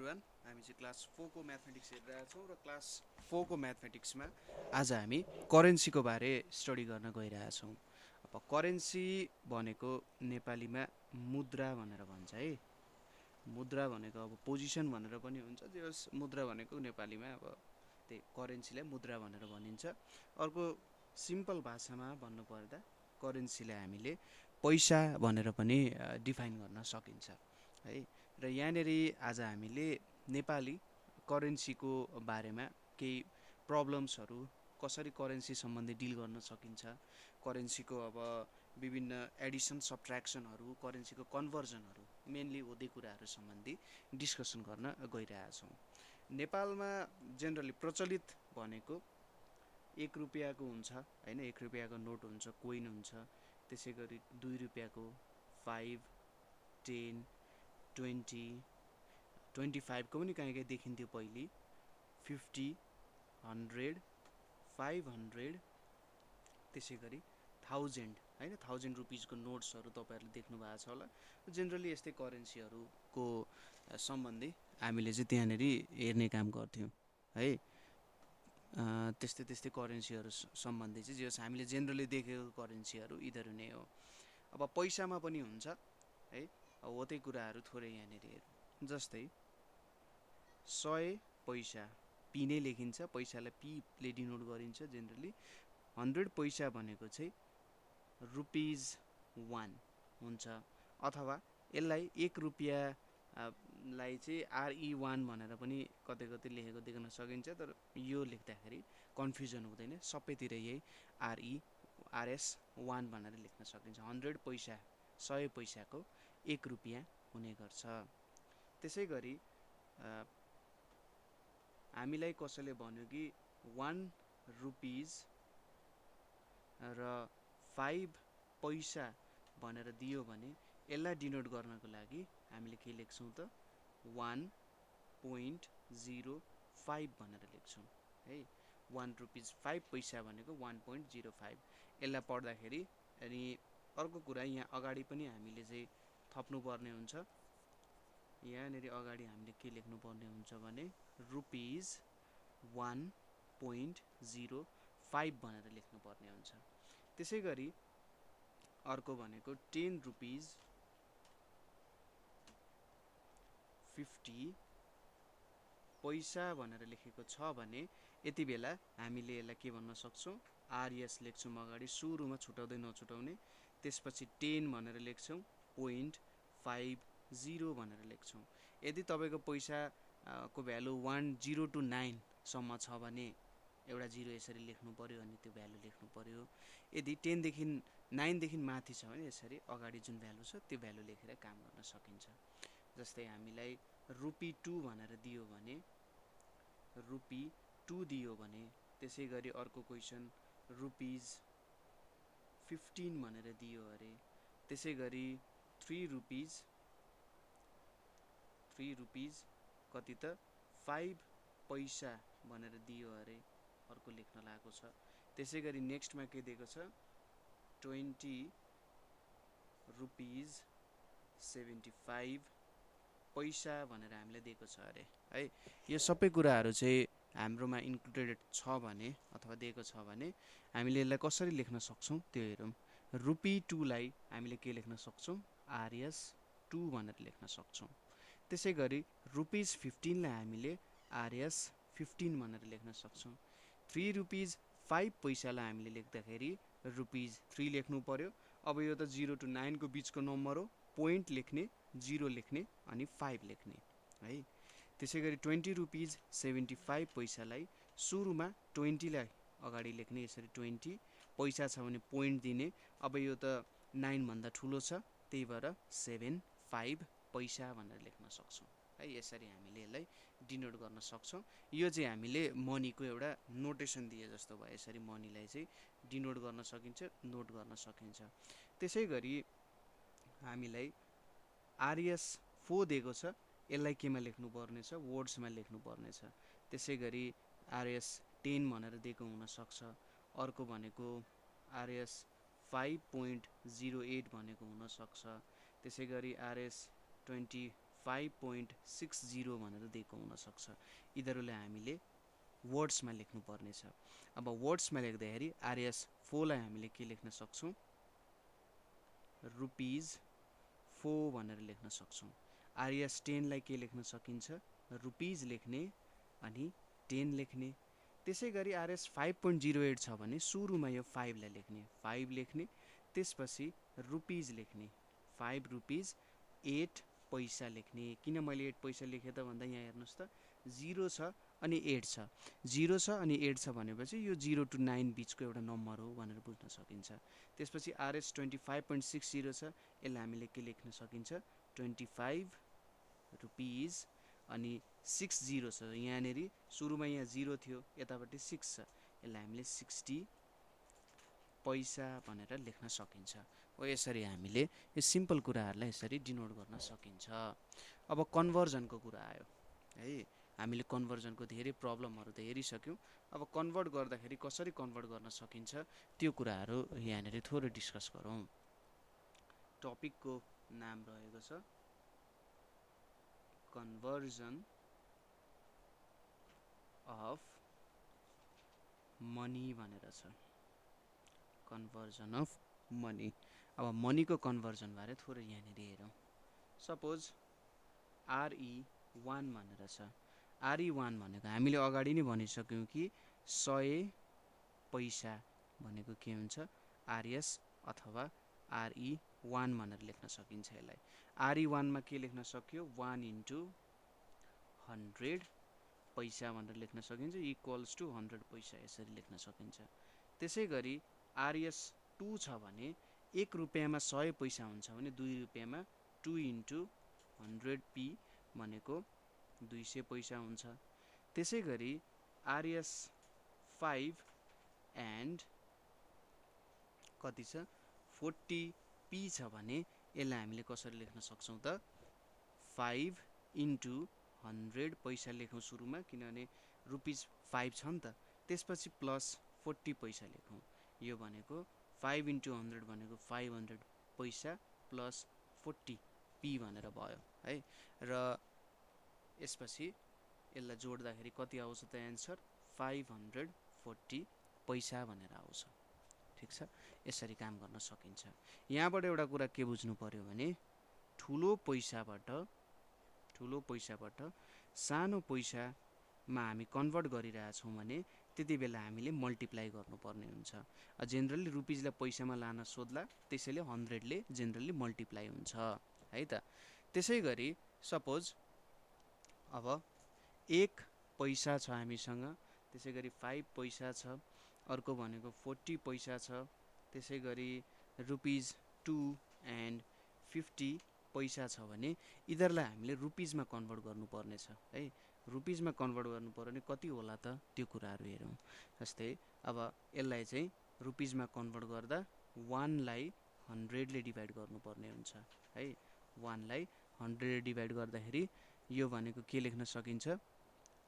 Everyone, हामी चाहिँ class 4 को म्याथमेटिक्स हेरिरहेका छौँ र क्लास 4 को म्याथमेटिक्समा आज हामी करेन्सीको बारे स्टडी गर्न गइरहेका छौँ। अब करेन्सी भनेको नेपालीमा मुद्रा भनेर भन्छ है। मुद्रा भनेको अब पोजिसन भनेर पनि हुन्छ, जस मुद्रा भनेको नेपालीमा अब त्यही करेन्सीलाई मुद्रा भनेर भनिन्छ। अर्को सिम्पल भाषामा भन्नुपर्दा करेन्सीलाई हामीले पैसा भनेर पनि डिफाइन गर्न सकिन्छ है। र यहाँनिर आज हामीले नेपाली करेन्सीको बारेमा केही प्रब्लम्सहरू, कसरी करेन्सी सम्बन्धी डिल गर्न सकिन्छ, करेन्सीको अब विभिन्न एडिसन सब्ट्र्याक्सनहरू, करेन्सीको कन्भर्जनहरू, मेनली हो त्यो कुराहरू सम्बन्धी डिस्कसन गर्न गइरहेका छौँ। नेपालमा जेनरली प्रचलित भनेको 1 रुपियाँको हुन्छ हैन, 1 रुपियाँको नोट हुन्छ, कोइन हुन्छ। त्यसै गरी 2 रुपियाँको, 5, 10, 20, 25 को पनि कहीँ देखिन्थ्यो पहिले, 50, 100, 500, त्यसै गरी 1000 हैन, 1000 रुपिजको नोट्सहरू तपाईँहरूले देख्नु भएको छ होला। जेनरली यस्तै करेन्सीहरूको सम्बन्धी हामीले चाहिँ त्यहाँनिर हेर्ने काम गर्थ्यौँ है। त्यस्तै करेन्सीहरू सम्बन्धी चाहिँ जस हामीले जेनरली देखेको करेन्सीहरू यिनीहरू नै हो। अब पैसामा पनि हुन्छ है, हो त्यही कुराहरू थोरै यहाँनिर हेरौँ। जस्तै 100 पैसा पी नै लेखिन्छ, पैसालाई पीले डिनोट गरिन्छ जेनरली। 100 पैसा भनेको चाहिँ रुपिज 1 हुन्छ, अथवा यसलाई 1 रुपियाँ लाई चाहिँ RE1 भनेर पनि कतै कतै लेखेको देख्न सकिन्छ। तर यो लेख्दाखेरि कन्फ्युजन हुँदैन, सबैतिर यही RS1 भनेर लेख्न सकिन्छ। 100 पैसा 100 पैसाको 1 रुपियाँ हुने गर्छ। त्यसै गरी हामीलाई कसैले भन्यो कि 1 रुपिज र 5 पैसा भनेर दियो भने यसलाई डिनोट गर्नको लागि हामीले के लेख्छौँ त 1.05 भनेर लेख्छौँ है। 1 रुपिज 5 पैसा भनेको 1.05। यसलाई पढ्दाखेरि अनि अर्को कुरा यहाँ अगाडि पनि हामीले चाहिँ थप्नुपर्ने हुन्छ। यहाँनिर अगाडि हामीले के लेख्नुपर्ने हुन्छ भने रुपिज 1.05 भनेर लेख्नुपर्ने हुन्छ। त्यसै गरी अर्को भनेको 10 रुपिज 50 पैसा भनेर लेखेको छ भने यति बेला हामीले यसलाई के भन्न सक्छौँ, RS लेख्छौँ अगाडि, सुरुमा छुटाउँदै नछुटाउने। त्यसपछि 10 भनेर लेख्छौँ, 0.50 भनेर लेख्छौँ। यदि तपाईँको पैसाको भ्यालु 10 to 9 सम्म छ भने एउटा 0 यसरी लेख्नु पर्यो अनि त्यो भ्यालु लेख्नु पर्यो। यदि 10 देखि 9 देखि माथि छ भने यसरी अगाडि जुन भ्यालु छ त्यो भ्यालु लेखेर काम गर्न सकिन्छ। जस्तै हामीलाई रुपी2 भनेर दियो भने, रुपी2 दियो भने, त्यसै गरी अर्को क्वेसन रुपिज 15 भनेर दियो अरे, त्यसै गरी 3 रुपिज कति त 5 पैसा भनेर दियो अरे, अर्को लेख्न लागेको छ। त्यसै गरी नेक्स्टमा के दिएको छ, 20 रुपिज 75 पैसा भनेर हामीले दिएको छ अरे है। यो सबै कुराहरू चाहिँ हाम्रोमा इन्क्लुडेड छ भने अथवा दिएको छ भने हामीले यसलाई कसरी लेख्न सक्छौँ त्यो हेरौँ। रुपी2 लाई हामीले के लेख्न सक्छौँ, RS2 भनेर लेख्न सक्छौँ। त्यसै गरी रुपिज 15 लाई हामीले RS15 भनेर लेख्न सक्छौँ। 3 रुपिज 5 पैसालाई हामीले लेख्दाखेरि रुपिज 3 लेख्नु पर्यो। अब यो त 0 to 9 को बिचको नम्बर हो, पोइन्ट लेख्ने, 0 लेख्ने अनि 5 लेख्ने है। त्यसै गरी 20 रुपिज 75 पैसालाई सुरुमा 20 लाई अगाडि लेख्ने, यसरी 20 पैसा छ भने पोइन्ट दिने। अब यो त 9 भन्दा ठुलो छ, त्यही भएर 75 पैसा भनेर लेख्न सक्छौँ है। यसरी हामीले यसलाई डिनोट गर्न सक्छौँ। यो चाहिँ हामीले मनीको एउटा नोटेसन दिए जस्तो भयो। यसरी मनीलाई चाहिँ डिनोट गर्न सकिन्छ, नोट गर्न सकिन्छ। त्यसै गरी हामीलाई RS4 दिएको छ, यसलाई केमा लेख्नु पर्ने छ, वर्ड्समा लेख्नु पर्ने छ। त्यसै गरी RS10 भनेर दिएको हुन सक्छ। अर्को भनेको RS5.08 भनेको हुन सक्छ। त्यसै गरी RS25 5.60 भनेर दिएको हुनसक्छ। यिनीहरूले हामीले वर्ड्समा लेख्नु पर्नेछ। अब वर्ड्समा लेख्दाखेरि आरएस 4 लाई हामीले के लेख्न सक्छौँ, रुपिज 4 भनेर लेख्न सक्छौँ। आरएस 10 लाई के लेख्न सकिन्छ, रुपिज लेख्ने अनि 10 लेख्ने। त्यसै गरी आरएस 5.08 छ भने सुरुमा यो 5 लाई लेख्ने, 5 लेख्ने, त्यसपछि रुपिज लेख्ने, 5 रुपिज 8 पैसा लेख्ने। किन मैले 8 पैसा लेखेँ त भन्दा यहाँ हेर्नुहोस् त 0 छ अनि 8 छ, 0 छ अनि 8 छ भनेपछि यो 0 to 9 बिचको एउटा नम्बर हो भनेर बुझ्न सकिन्छ। त्यसपछि आरएस 25.60 छ, यसलाई हामीले के लेख्न सकिन्छ, 25 रुपिज अनि 60 छ, यहाँनिर सुरुमा यहाँ 0 थियो, यतापट्टि 6 छ, यसलाई हामीले 60 पैसा भनेर लेख्न सकिन्छ। हो यसरी हामीले यो सिम्पल कुराहरूलाई यसरी डिनोट गर्न सकिन्छ। अब कन्भर्जनको कुरा आयो है, हामीले कन्भर्जनको धेरै प्रब्लमहरू त हेरिसक्यौँ। अब कन्भर्ट गर्दाखेरि कसरी कन्भर्ट गर्न सकिन्छ त्यो कुराहरू यहाँनिर थोरै डिस्कस गरौँ। टपिकको नाम रहेको छ कन्भर्जन अफ मनी भनेर छ, कन्भर्जन अफ मनी। अब मनीको कन्भर्जन बारे थोरै यहाँनिर हेरौँ। सपोज RE1 भनेर छ। RE1 भनेको हामीले अगाडि नै भनिसक्यौँ कि 100 पैसा भनेको के हुन्छ, आरएस अथवा RE1 भनेर लेख्न सकिन्छ यसलाई। RE1 मा के लेख्न सक्यो, 1 into 100 पैसा भनेर लेख्न सकिन्छ, इक्वल्स टु 100 पैसा यसरी लेख्न सकिन्छ। त्यसै गरी RS2 छ भने 1 रुपियाँमा 100 पैसा हुन्छ भने 2 रुपियाँमा 2 into 100p भनेको 200 पैसा हुन्छ। त्यसै गरी RS5 एन्ड कति छ 40p छ भने यसलाई हामीले कसरी लेख्न सक्छौँ त, 5 into 100 पैसा लेखौँ सुरुमा, किनभने रुपिज 5 छ नि त, त्यसपछि प्लस 40 पैसा लेखौँ। यो भनेको 5 into 100 भनेको 500 पैसा प्लस 40p भनेर भयो है। र यसपछि यसलाई जोड्दाखेरि कति आउँछ त एन्सर, 540 पैसा भनेर आउँछ। ठिक छ, यसरी काम गर्न सकिन्छ। यहाँबाट एउटा कुरा के बुझ्नु पर्यो भने ठुलो पैसाबाट सानो पैसामा हामी कन्भर्ट गरिरहेछौँ भने त्यति बेला हामीले मल्टिप्लाई गर्नुपर्ने हुन्छ। जेनरली रुपिजलाई पैसामा लान सोध्ला, त्यसैले 100 ले जेनरली मल्टिप्लाई हुन्छ है त। त्यसै गरी सपोज अब 1 पैसा छ हामीसँग, त्यसै गरी 5 पैसा छ, अर्को भनेको 40 पैसा छ, त्यसै गरी रुपिज 2 एन्ड 50 पैसा छ भने यिनीहरूलाई हामीले रुपिजमा कन्भर्ट गर्नुपर्ने छ है। रुपिजमा कन्भर्ट गर्नु पर्यो भने कति होला त त्यो कुराहरू हेरौँ। जस्तै अब यसलाई चाहिँ रुपिजमा कन्भर्ट गर्दा 1 लाई 100 ले डिभाइड गर्नुपर्ने हुन्छ है। 1 लाई 100 ले डिभाइड गर्दाखेरि यो भनेको के लेख्न सकिन्छ,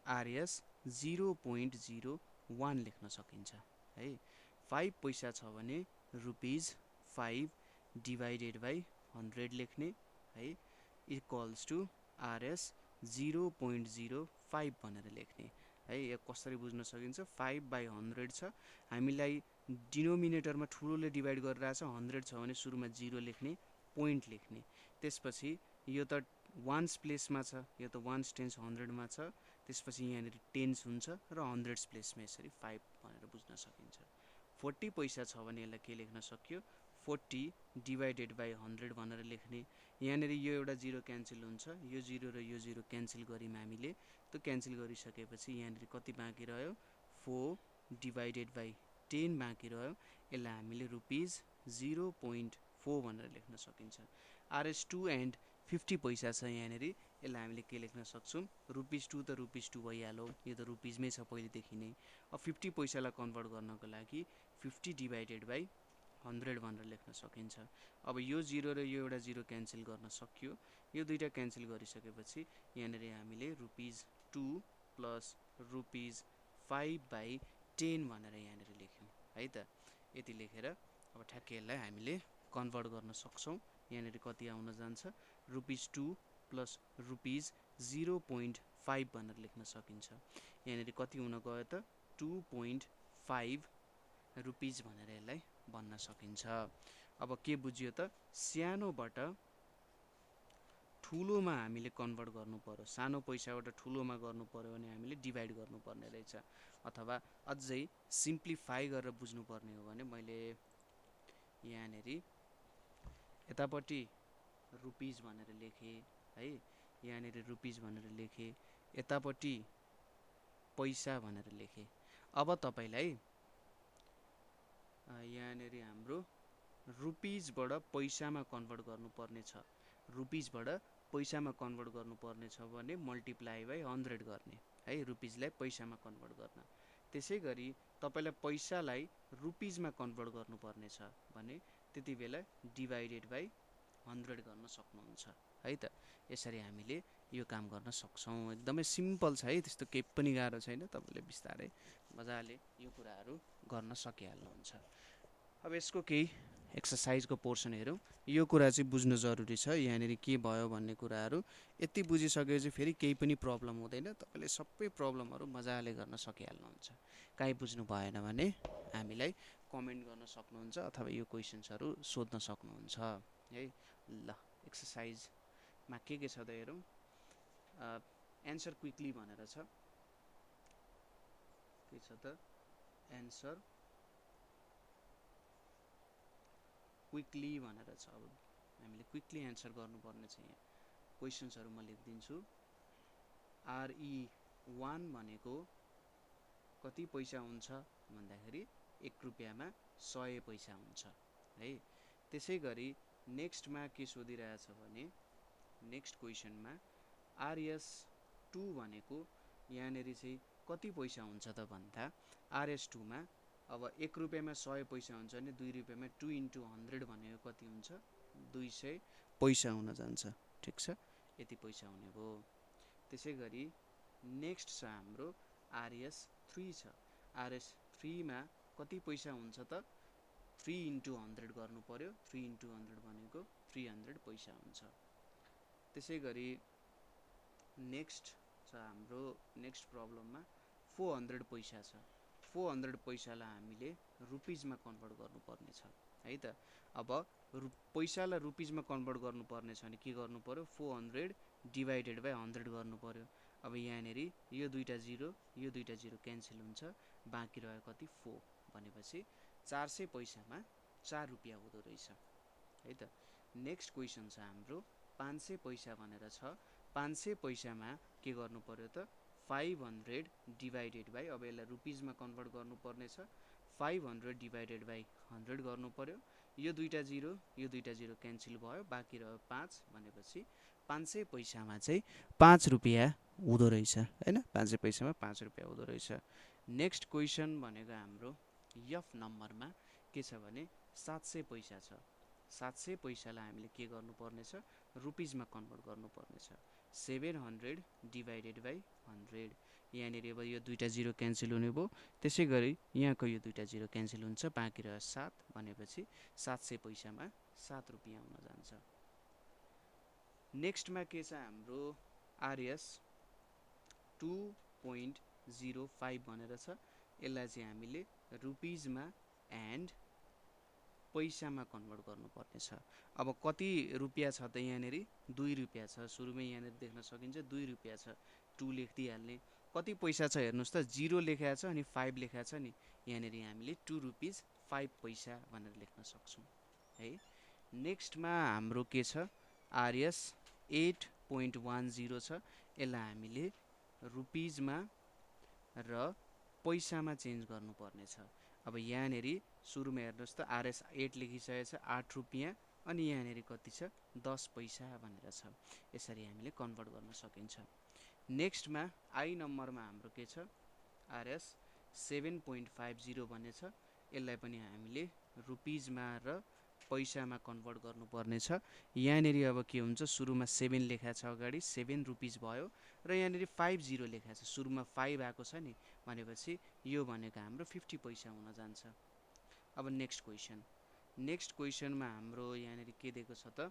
आरएस 0.01 लेख्न सकिन्छ है। 5 पैसा छ भने रुपिज 5 डिभाइडेड बाई 100 लेख्ने है, इक्वल्स टु आरएस 0.05 भनेर लेख्ने है। यो कसरी बुझ्न सकिन्छ, 5/100 छ, हामीलाई डिनोमिनेटरमा ठुलोले डिभाइड गरिरहेछ, 100 छ भने सुरुमा 0 लेख्ने, पोइन्ट लेख्ने, त्यसपछि यो त वान्स प्लेसमा छ, यो त वान्स टेन्स 100 मा छ, त्यसपछि यहाँनिर टेन्स हुन्छ र 100 प्लेसमा यसरी 5 भनेर बुझ्न सकिन्छ। 40 पैसा छ भने यसलाई के लेख्न सक्यो, 40 डिभाइडेड बाई 100 भनेर लेख्ने। यहाँनिर यो एउटा 0 क्यान्सल हुन्छ, यो 0 र यो 0 क्यान्सल गऱ्यौँ हामीले, त्यो क्यान्सल गरिसकेपछि यहाँनिर कति बाँकी रह्यो, 4 डिभाइडेड बाई 10 बाँकी रह्यो। यसलाई हामीले रुपिज 0.4 भनेर लेख्न सकिन्छ। RS2 एन्ड 50 पैसा छ यहाँनिर, यसलाई हामीले के लेख्न सक्छौँ, रुपिज 2 त रुपिज 2 भइहाल्यो, यो त रुपिजमै छ पहिलेदेखि नै। अब 50 पैसालाई कन्भर्ट गर्नको लागि 50 डिभाइडेड बाई 100 भनेर लेख्न सकिन्छ। अब यो 0 र यो एउटा 0 क्यान्सल गर्न सकियो, यो दुईटा क्यान्सल गरिसकेपछि यहाँनिर हामीले रुपिज 2 प्लस रुपिज 5/10 भनेर यहाँनिर लेख्यौँ है त। यति लेखेर अब ठ्याक्कै यसलाई हामीले कन्भर्ट गर्न सक्छौँ। यहाँनिर कति आउन जान्छ, रुपिज 2 प्लस रुपिज 0.5 भनेर लेख्न सकिन्छ। यहाँनिर कति हुन गयो त 2.5 रुपिज भनेर यसलाई भन्न सकिन्छ। अब के बुझियो त सानोबाट ठुलोमा हामीले कन्भर्ट गर्नु पर्यो, सानो पैसाबाट ठुलोमा गर्नु पर्यो भने हामीले डिभाइड गर्नुपर्ने रहेछ, अथवा अझै सिम्प्लिफाई गरेर बुझ्नुपर्ने हो भने मैले यहाँनिर यतापट्टि रुपिज भनेर लेखेँ है, यहाँनिर रुपिज भनेर लेखेँ, यतापट्टि पैसा भनेर लेखेँ। अब तपाईलाई यहाँनिर हाम्रो रुपिजबाट पैसामा कन्भर्ट गर्नुपर्ने छ, रुपिजबाट पैसामा कन्भर्ट गर्नुपर्ने छ भने मल्टिप्लाई बाई 100 गर्ने है, रुपिजलाई पैसामा कन्भर्ट गर्न। त्यसै गरी तपाईलाई पैसालाई रुपिजमा कन्भर्ट गर्नुपर्ने छ भने त्यति बेला डिभाइडेड बाई 100 गर्न सक्नुहुन्छ है त। यसरी हामीले यो काम गर्न सक्छौँ। एकदमै सिम्पल छ है, त्यस्तो केही पनि गाह्रो छैन। तपाईले बिस्तारै मजाले यो कुराहरू गर्न सकिहाल्नुहुन्छ। अब यसको केही एक्सरसाइजको पोर्सन हेरौँ। यो कुरा चाहिँ बुझ्नु जरुरी छ, यहाँनिर के भयो भन्ने कुराहरू यति बुझिसकेपछि फेरि केही पनि प्रब्लम हुँदैन, तपाईले सबै प्रब्लमहरू मजाले गर्न सकिहाल्नुहुन्छ। काहीँ बुझ्नु भएन भने हामीलाई कमेन्ट गर्न सक्नुहुन्छ अथवा यो क्वेसन्सहरू सोध्न सक्नुहुन्छ है। ल एक्सरसाइजमा के छ त हेरौँ। एन्सर क्विकली भनेर छ, के छ त एन्सर क्विकली भनेर छ। अब हामीले क्विकली एन्सर गर्नुपर्ने छ। यहाँ क्वेसन्सहरू म लेखिदिन्छु। RE1 भनेको कति पैसा हुन्छ भन्दाखेरि 1 रुपियाँमा 100 पैसा हुन्छ है। त्यसै गरी नेक्स्टमा के सोधिरहेछ भने नेक्स्ट क्वेसनमा RS2 भनेको यहाँनिर चाहिँ कति पैसा हुन्छ त भन्दा RS2 मा अब 1 रुपियाँमा 100 पैसा हुन्छ भने 2 रुपियाँमा 2 into 100 भनेको कति हुन्छ 200 पैसा हुन जान्छ। ठिक छ, यति पैसा हुने भयो। त्यसै गरी नेक्स्ट छ हाम्रो RS3 छ। RS3 मा कति पैसा हुन्छ त 3 into 100 गर्नु पर्यो। 3 into 100 भनेको 300 पैसा हुन्छ। त्यसै गरी नेक्स्ट छ हाम्रो नेक्स्ट प्रब्लममा 400 पैसा छ। 400 पैसालाई हामीले रुपिजमा कन्भर्ट गर्नुपर्ने छ है त। अब पैसालाई रुपिजमा कन्भर्ट गर्नुपर्ने छ भने के गर्नु पर्यो 400 डिभाइडेड बाई 100 गर्नु पर्यो। अब यहाँनिर यो दुईटा जिरो क्यान्सल हुन्छ, बाँकी रह्यो कति 4 भनेपछि 400 पैसामा 4 रुपियाँ हुँदो रहेछ है त। नेक्स्ट क्वेसन छ हाम्रो 500 पैसा भनेर छ। 500 पैसामा के गर्नु पर्यो त 500 डिभाइडेड बाई, अब यसलाई रुपिजमा कन्भर्ट गर्नुपर्ने छ, 500 डिभाइडेड बाई 100 गर्नु पर्यो। यो दुईटा जिरो क्यान्सल भयो, बाँकी रह्यो 5 भनेपछि 500 पैसामा चाहिँ 5 रुपियाँ हुँदो रहेछ हैन। 500 पैसामा 5 रुपियाँ हुँदो रहेछ। नेक्स्ट क्वेसन भनेको हाम्रो एफ नम्बरमा के छ भने 700 पैसा छ। 700 पैसालाई हामीले के गर्नुपर्ने छ रुपिजमा कन्भर्ट गर्नुपर्ने छ। 700 डिभाइडेड बाई 100, यहाँनिर अब यो दुईटा जिरो क्यान्सल हुने भयो। त्यसै गरी यहाँको यो दुईटा जिरो क्यान्सल हुन्छ, बाँकी रह्यो 7 भनेपछि 700 पैसामा 7 रुपियाँ हुन जान्छ। नेक्स्टमा के छ हाम्रो RS 2.05 भनेर छ। यसलाई चाहिँ हामीले रुपिजमा एन्ड पैसामा कन्भर्ट गर्नुपर्ने छ। अब कति रुपियाँ छ त यहाँनिर 2 रुपियाँ छ। सुरुमै यहाँनिर देख्न सकिन्छ 2 रुपियाँ छ, 2 लेखिदिइहाल्ने। कति पैसा छ हेर्नुहोस् त 0 लेखेको छ अनि 5 लेखेको छ नि, यहाँनिर हामीले 2 रुपिज 5 पैसा भनेर लेख्न सक्छौँ है। नेक्स्टमा हाम्रो के छ RS 8.10 छ। यसलाई हामीले रुपिजमा र पैसामा चेन्ज गर्नुपर्ने छ। अब यहाँनिर सुरुमा हेर्नुहोस् त RS 8 लेखिसकेको छ 8 रुपियाँ, अनि यहाँनिर कति छ 10 पैसा भनेर छ। यसरी हामीले कन्भर्ट गर्न सकिन्छ। नेक्स्टमा आई नम्बरमा हाम्रो के छ RS 7.50 भन्ने छ। यसलाई पनि हामीले रुपिजमा र पैसामा कन्भर्ट गर्नुपर्ने छ। यहाँनिर अब के हुन्छ सुरुमा 7 लेखा छ, अगाडि 7 रुपिज भयो र यहाँनिर 50 लेखा छ, सुरुमा 5 आएको छ नि, भनेपछि यो भनेको हाम्रो 50 पैसा हुन जान्छ। अब नेक्स्ट क्वेसनमा हाम्रो यहाँनिर के दिएको छ त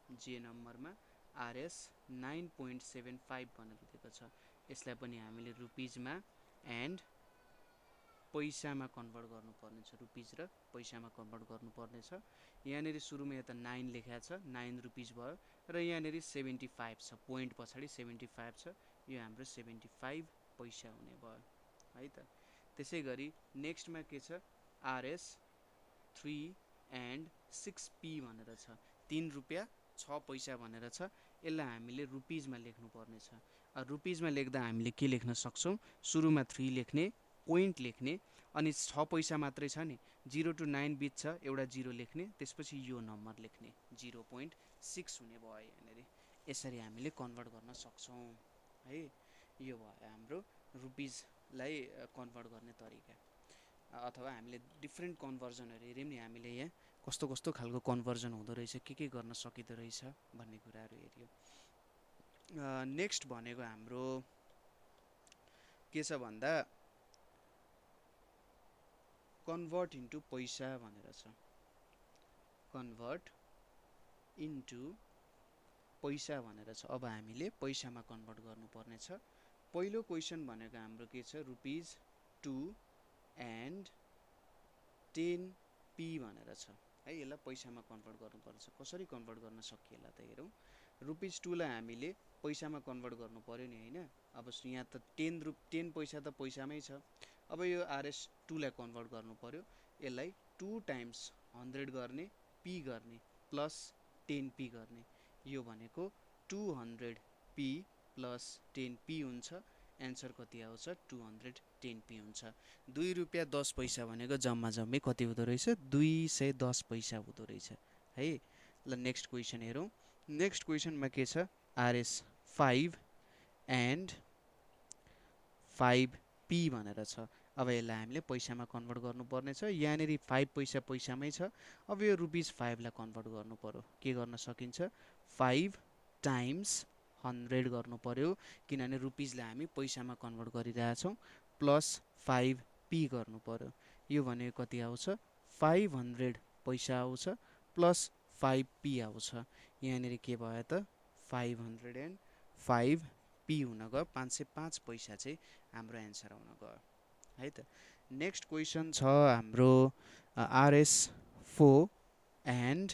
जे नम्बरमा आरएस 9.75 भनेर दिएको छ। यसलाई पनि हामीले रुपिजमा एन्ड पैसामा कन्भर्ट गर्नुपर्ने छ। रुपिज र पैसामा कन्भर्ट गर्नुपर्ने छ। यहाँनिर सुरुमा यता 9 लेखेको छ, 9 रुपिज भयो र यहाँनिर 75 छ, पोइन्ट पछाडि 75 छ, यो हाम्रो 75 पैसा हुने भयो है त। त्यसै गरी नेक्स्टमा के छ, आरएस 3 एन्ड 6p भनेर छ, 3 रुपियाँ 6 पैसा भनेर छ। यसलाई हामीले रुपिजमा लेख्नुपर्ने छ। रुपिजमा लेख्दा हामीले के लेख्न सक्छौँ, सुरुमा 3 लेख्ने, पोइन्ट लेख्ने, अनि 6 पैसा मात्रै छ नि, 0 to 9 बिच छ, एउटा 0 लेख्ने, त्यसपछि यो नम्बर लेख्ने, 0.6 हुने भयो यहाँनिर। यसरी हामीले कन्भर्ट गर्न सक्छौँ है। यो भयो हाम्रो रुपिजलाई कन्भर्ट गर्ने तरिका। अथवा हामीले डिफ्रेन्ट कन्भर्जनहरू हेऱ्यौँ नि, हामीले यहाँ कस्तो कस्तो खालको कन्भर्जन हुँदो रहेछ, के गर्न सकिँदो रहेछ भन्ने कुराहरू हेऱ्यौँ। नेक्स्ट भनेको हाम्रो के छ भन्दा कन्भर्ट इन्टु पैसा भनेर छ। कन्भर्ट इन्टु पैसा भनेर छ। अब हामीले पैसामा कन्भर्ट गर्नुपर्ने छ। पहिलो क्वेसन भनेको हाम्रो के छ, रुपिज 2 एन्ड 10p भनेर छ है। यसलाई पैसामा कन्भर्ट गर्नुपर्छ। कसरी कन्भर्ट गर्न सकिएला त हेरौँ। रुपिज 2 लाई हामीले पैसामा कन्भर्ट गर्नु पर्यो नि हैन। अब यहाँ त 10 पैसा त पैसामै छ। अब यो आरएस 2 लाई कन्भर्ट गर्नु पर्यो। यसलाई 2 टाइम्स 100 गर्ने, p गर्ने, प्लस 10p गर्ने। यो भनेको 200p प्लस 10p हुन्छ। एन्सर कति आउँछ, 210p हुन्छ। 2 रुपियाँ 10 पैसा भनेको जम्मा जम्मी कति हुँदो रहेछ, 210 पैसा हुँदो रहेछ है। ल नेक्स्ट क्वेसन हेरौँ। नेक्स्ट क्वेसनमा के छ, आरएस 5 एन्ड 5p भनेर छ। अब यसलाई हामीले पैसामा कन्भर्ट गर्नुपर्ने छ। यहाँनिर 5 पैसा पैसामै छ। अब यो रुपिज 5 लाई कन्भर्ट गर्नु पर्यो। के गर्न सकिन्छ, 5 टाइम्स 100 गर्नु पर्यो, किनभने रुपिजलाई हामी पैसामा कन्भर्ट गरिरहेछौँ, प्लस 5p गर्नु पर्यो। यो भनेको कति आउँछ, 500 पैसा आउँछ, प्लस 5p आउँछ। यहाँनिर के भयो त, 505p हुन गयो। 505 पैसा चाहिँ हाम्रो एन्सर आउन गयो है त। नेक्स्ट क्वेसन छ हाम्रो आरएस 4 एन्ड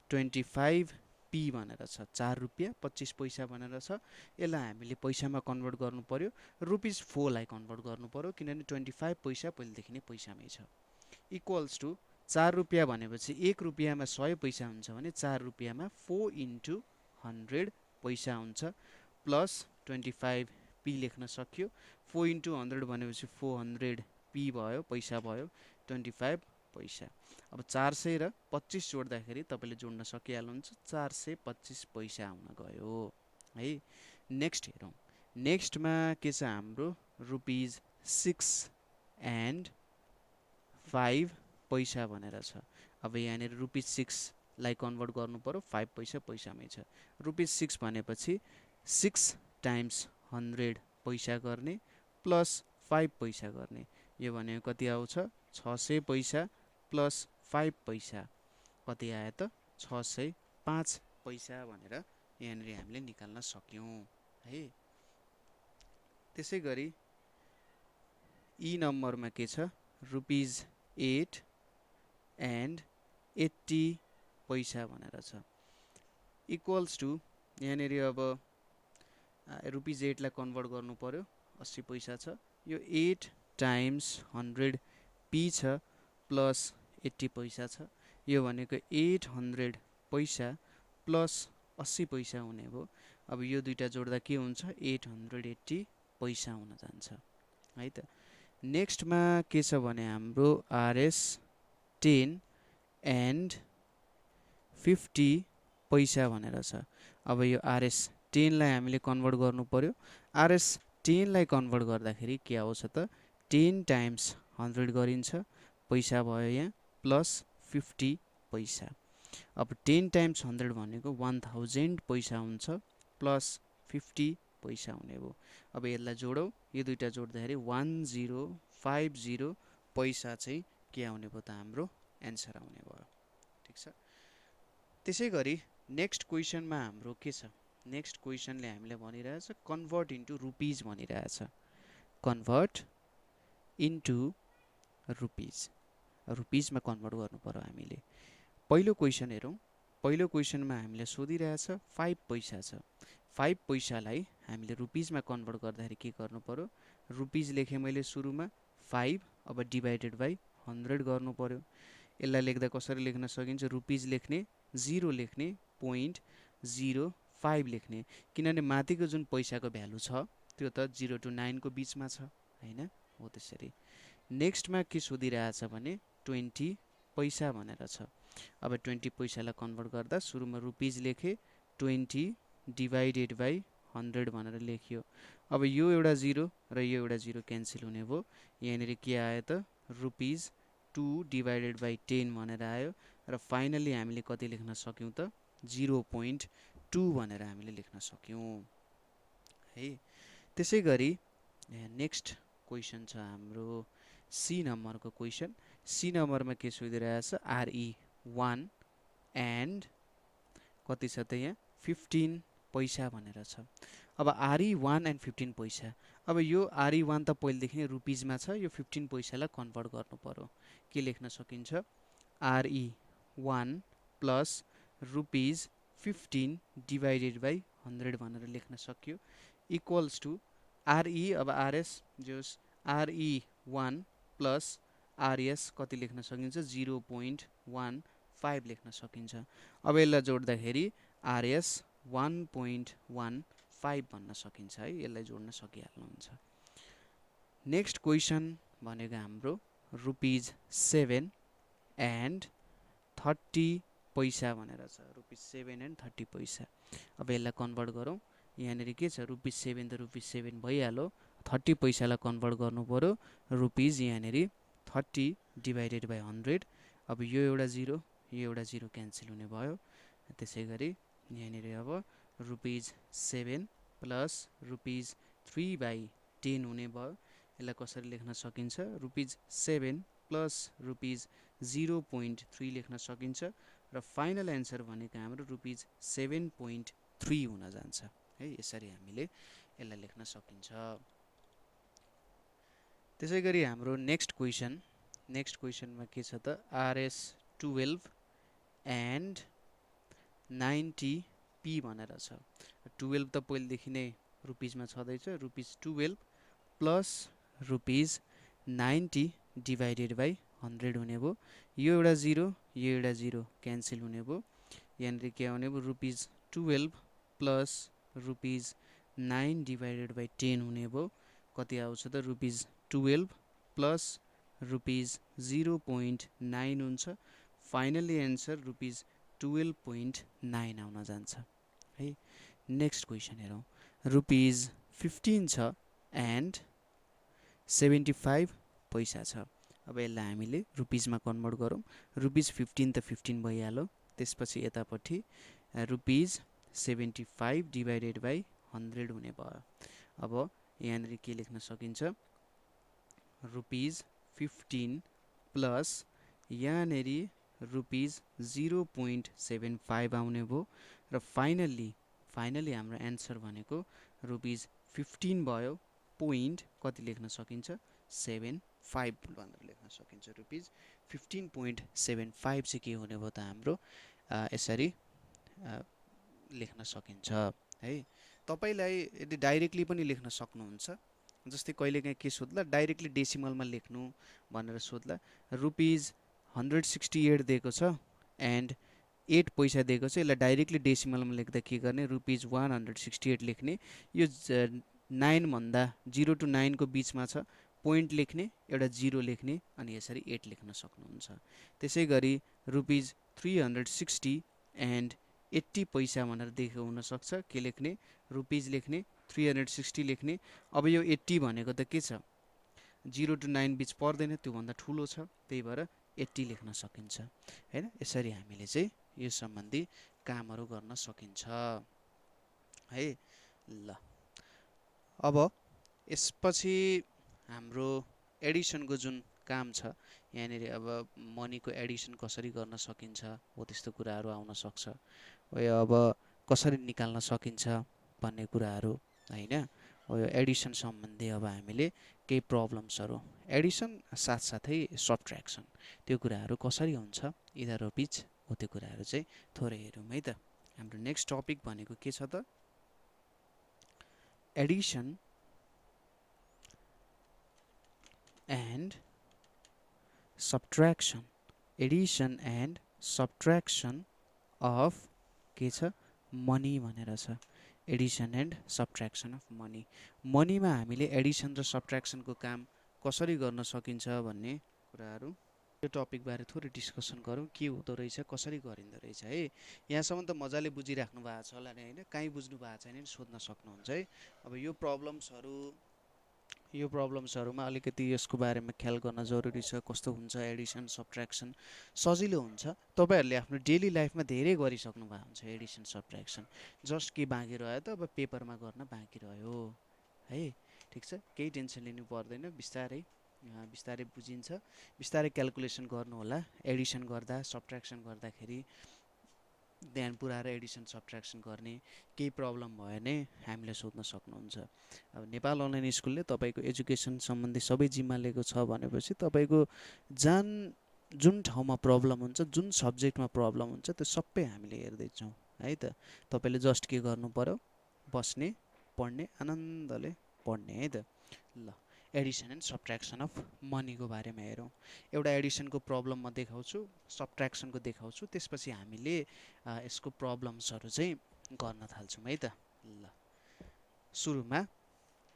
25p भनेर छ। 4 रुपियाँ 25 पैसा भनेर छ। यसलाई हामीले पैसामा कन्भर्ट गर्नु पर्यो। रुपिज 4 लाई कन्भर्ट गर्नु पर्यो, किनभने 25 पैसा पहिलेदेखि नै पैसामै छ। इक्वल्स टु 4 रुपियाँ भनेपछि 1 रुपियाँमा 100 पैसा हुन्छ भने 4 रुपियाँमा 4 इन्टु 100 पैसा हुन्छ, प्लस 25p लेख्न सक्यो। 4 इन्टु 100 भनेपछि 400p भयो, पैसा भयो, 25 पैसा। अब 400 र 25 जोड्दाखेरि तपाईँले जोड्न सकिहाल्नुहुन्छ, 425 पैसा आउन गयो है। नेक्स्ट हेरौँ। नेक्स्टमा के छ हाम्रो, रुपिज 6 एन्ड 5 पैसा भनेर छ। अब यहाँनिर रुपिज 6 लाई कन्भर्ट गर्नु पर्यो, 5 पैसा पैसामै छ। रुपिज 6 भनेपछि 6 टाइम्स 100 पैसा गर्ने, प्लस 5 पैसा गर्ने। यो भनेको कति आउँछ, 600 पैसा प्लस 5 पैसा कति आयो त, 605 पैसा भनेर यहाँनिर हामीले निकाल्न सक्यौँ है। त्यसै गरी ई नम्बरमा के छ, रुपिज 8 एन्ड 80 पैसा भनेर छ। इक्वल्स टु यहाँनिर अब रुपिज 8 लाई कन्भर्ट गर्नु पर्यो, 80 पैसा छ। यो 8 टाइम्स 100p छ, प्लस 80 पैसा छ। यो भनेको 800 पैसा प्लस 80 पैसा हुने भयो। अब यो दुईटा जोड्दा के हुन्छ, 880 पैसा हुन जान्छ है त। नेक्स्टमा के छ भने हाम्रो आरएस 10 एन्ड 50 पैसा भनेर छ। अब यो आरएस 10 लाई हामीले कन्भर्ट गर्नु पर्यो। आरएस 10 लाई कन्भर्ट गर्दाखेरि के आउँछ त, 10 टाइम्स 100 गरिन्छ, पैसा भयो यहाँ, प्लस 50 पैसा। अब 10 टाइम्स 100 भनेको 1000 पैसा हुन्छ, प्लस 50 पैसा हुने भयो। अब यसलाई जोडौँ, यो दुईटा जोड्दाखेरि 1050 पैसा चाहिँ के आउने भयो त, हाम्रो एन्सर आउने भयो। ठिक छ। त्यसै गरी नेक्स्ट क्वेसनमा हाम्रो के छ, नेक्स्ट क्वेसनले हामीलाई भनिरहेछ कन्भर्ट इन्टु रुपिज भनिरहेछ, कन्भर्ट इन्टु रुपिज, रुपिजमा कन्भर्ट गर्नु पर्यो हामीले। पहिलो क्वेसन हेरौँ, पहिलो क्वेसनमा हामीलाई सोधिरहेछ 5 पैसा छ, 5 पैसालाई हामीले रुपिजमा कन्भर्ट गर्दाखेरि के गर्नु पर्यो, रुपिज लेखेँ मैले सुरुमा 5, अब डिभाइडेड बाई 100 गर्नु पर्यो। यसलाई लेख्दा कसरी लेख्न सकिन्छ, रुपिज लेख्ने 0 लेख्ने 0.05 लेख्ने, किनभने माथिको जुन पैसाको भ्यालु छ त्यो त 0 to 9 को बिचमा छ हैन, हो त्यसरी। नेक्स्टमा के सोधिरहेछ भने 20 पैसा भनेर छ। अब 20 पैसालाई कन्भर्ट गर्दा सुरुमा रुपिज लेखे 20 डिभाइडेड बाई 100 भनेर लेखियो। अब यो एउटा 0 र यो एउटा 0 क्यान्सल हुने भयो, यहाँनिर के आयो त रुपिज 2 डिभाइडेड बाई 10 भनेर आयो र फाइनली हामीले कति लेख्न सक्यौँ त 0.2 भनेर हामीले लेख्न सक्यौँ है। त्यसै गरी नेक्स्ट क्वेसन छ हाम्रो सी नम्बरको क्वेसन। सी नम्बरमा के सोधिरहेछ, RE1 एन्ड कति छ त यहाँ 15 पैसा भनेर छ। अब RE1 एन्ड 15 पैसा, अब यो RE1 त पहिलेदेखि नै रुपिजमा छ, यो 15 पैसालाई कन्भर्ट गर्नु पर्यो। के लेख्न सकिन्छ, RE1 plus rupees 15 divided by 100 भनेर लेख्न सक्यो, इक्वल्स टु RE, अब RS जोस् RE1 प्लस RS कति लेख्न सकिन्छ 0.15 लेख्न सकिन्छ। अब यसलाई जोड्दाखेरि RS 1.15 भन्न सकिन्छ है, यसलाई जोड्न सकिहाल्नुहुन्छ। नेक्स्ट क्वेसन भनेको हाम्रो रुपिज 7 एन्ड 30 पैसा भनेर छ, रुपिज 7 एन्ड 30 पैसा। अब यसलाई कन्भर्ट गरौँ, यहाँनिर के छ रुपिज 7 त रुपिज 7 भइहाल्यो, 30 पैसालाई कन्भर्ट गर्नु पर्यो, रुपिज यहाँनिर 30 डिभाइडेड बाई 100। अब यो एउटा 0 यो एउटा 0 क्यान्सल हुने भयो। त्यसै गरी यहाँनिर अब रुपिज 7 प्लस रुपिज 3 बाई 10 हुने भयो। यसलाई कसरी लेख्न सकिन्छ, रुपिज 7 प्लस रुपिज 0.3 लेख्न सकिन्छ र फाइनल एन्सर भनेको हाम्रो रुपिज 7.3 हुन जान्छ है। यसरी हामीले यसलाई लेख्न सकिन्छ। त्यसै गरी हाम्रो नेक्स्ट क्वेसनमा के छ त RS12 एन्ड 90p भनेर छ। 12 त पहिलेदेखि नै रुपिजमा छँदैछ, rupees 12 plus rupees 90 divided by 100 हुने भयो। यो एउटा 0 यो एउटा 0 क्यान्सल हुने भयो, यहाँनिर के आउने भयो rupees 12 plus rupees 9 divided by 10 हुने भयो। कति आउँछ त रुपिज 12 प्लस रुपिज 0.9 हुन्छ। फाइनली एन्सर रुपिज 12.9 आउन जान्छ है। नेक्स्ट क्वेसन हेरौँ, रुपिज 15 छ एन्ड 75 पैसा छ। अब यसलाई हामीले रुपिजमा कन्भर्ट गरौँ, रुपिज 15 त 15 भइहाल्यो, त्यसपछि यतापट्टि रुपिज 75 डिभाइडेड बाई 100 हुने भयो। अब यहाँनिर के लेख्न सकिन्छ, रुपिज 15 प्लस यहाँनिर रुपिज 0.75 आउने भयो र फाइनल्ली हाम्रो एन्सर भनेको रुपिज 15 भयो, पोइन्ट कति लेख्न सकिन्छ 75 भनेर लेख्न सकिन्छ। रुपिज 15.75 चाहिँ के हुने भयो त हाम्रो यसरी लेख्न सकिन्छ है। तपाईलाई यदि डाइरेक्टली पनि लेख्न सक्नुहुन्छ, जस्तै कहिलेकाहीँ के सोध्ला डाइरेक्टली डेसिमलमा लेख्नु भनेर सोध्ला, रुपिज 168 दिएको छ एन्ड 8 पैसा दिएको छ, यसलाई डाइरेक्टली डेसिमलमा लेख्दा के गर्ने, रुपिज 168 लेख्ने, यो 9 भन्दा 0 to 9 को बिचमा छ, पोइन्ट लेख्ने, एउटा 0 लेख्ने अनि यसरी 8 लेख्न सक्नुहुन्छ। त्यसै गरी रुपिज 360 एन्ड 80 पैसा भनेर दिएको हुनसक्छ, के लेख्ने रुपिज लेख्ने 360 लेख्ने। अब यो 80 भनेको त के छ 0 to 9 बिच पर्दैन, त्योभन्दा ठुलो छ, त्यही भएर 80 लेख्न सकिन्छ हैन। यसरी हामीले चाहिँ यो सम्बन्धी कामहरू गर्न सकिन्छ है। ल अब यसपछि हाम्रो एडिसनको जुन काम छ यहाँनिर अब मनीको एडिसन कसरी गर्न सकिन्छ हो त्यस्तो कुराहरू आउन सक्छ अब कसरी निकाल्न सकिन्छ भन्ने कुराहरू हैन यो एडिसन सम्बन्धी अब हामीले केही प्रब्लम्सहरू एडिसन साथसाथै सब्ट्र्याक्सन त्यो कुराहरू कसरी हुन्छ यिनीहरू बीच हो त्यो कुराहरू चाहिँ थोरै हेरौँ है त हाम्रो नेक्स्ट टपिक भनेको के छ त Edison and subtraction Edison and subtraction of के छ मनी भनेर छ Edison and subtraction of money मनीमा हामीले एडिसन र सब्ट्र्याक्सनको काम कसरी गर्न सकिन्छ भन्ने कुराहरू यो टपिकबारे थोरै डिस्कसन गरौँ के हुँदो रहेछ कसरी गरिँदो रहेछ है यहाँसम्म त मजाले बुझिराख्नु भएको छ होला नि होइन कहीँ बुझ्नु भएको छैन नि सोध्न सक्नुहुन्छ है अब यो प्रब्लम्सहरूमा अलिकति यसको बारेमा ख्याल गर्न जरुरी छ कस्तो हुन्छ एडिसन सब्ट्र्याक्सन सजिलो हुन्छ तपाईँहरूले आफ्नो डेली लाइफमा धेरै गरिसक्नु भएको हुन्छ एडिसन सब्ट्र्याक्सन जस्ट के बाँकी रह्यो त अब पेपरमा गर्न बाँकी रह्यो है ठिक छ केही टेन्सन लिनु पर्दैन बिस्तारै बुझिन्छ बिस्तारै क्यालकुलेसन गर्नु होला एडिसन गर्दा सब्ट्र्याक्सन गर्दाखेरि ध्यान पुऱ्याएर एडिसन सब्ट्र्याक्सन गर्ने केही प्रब्लम भयो भने हामीलाई सोध्न सक्नुहुन्छ अब नेपाल अनलाइन स्कुलले तपाईँको एजुकेसन सम्बन्धी सबै जिम्मा लिएको छ भनेपछि तपाईँको जुन ठाउँमा प्रब्लम हुन्छ जुन सब्जेक्टमा प्रब्लम हुन्छ त्यो सबै हामीले हेर्दैछौँ है त तपाईँले जस्ट के गर्नु पर्यो बस्ने पढ्ने आनन्दले पढ्ने है त ल एडिसन एन्ड सब्ट्र्याक्सन अफ मनीको बारेमा हेरौँ एउटा एडिसनको प्रब्लम म देखाउँछु सब्ट्र्याक्सनको देखाउँछु त्यसपछि हामीले यसको प्रब्लम्सहरू चाहिँ गर्न थाल्छौँ है त ल सुरुमा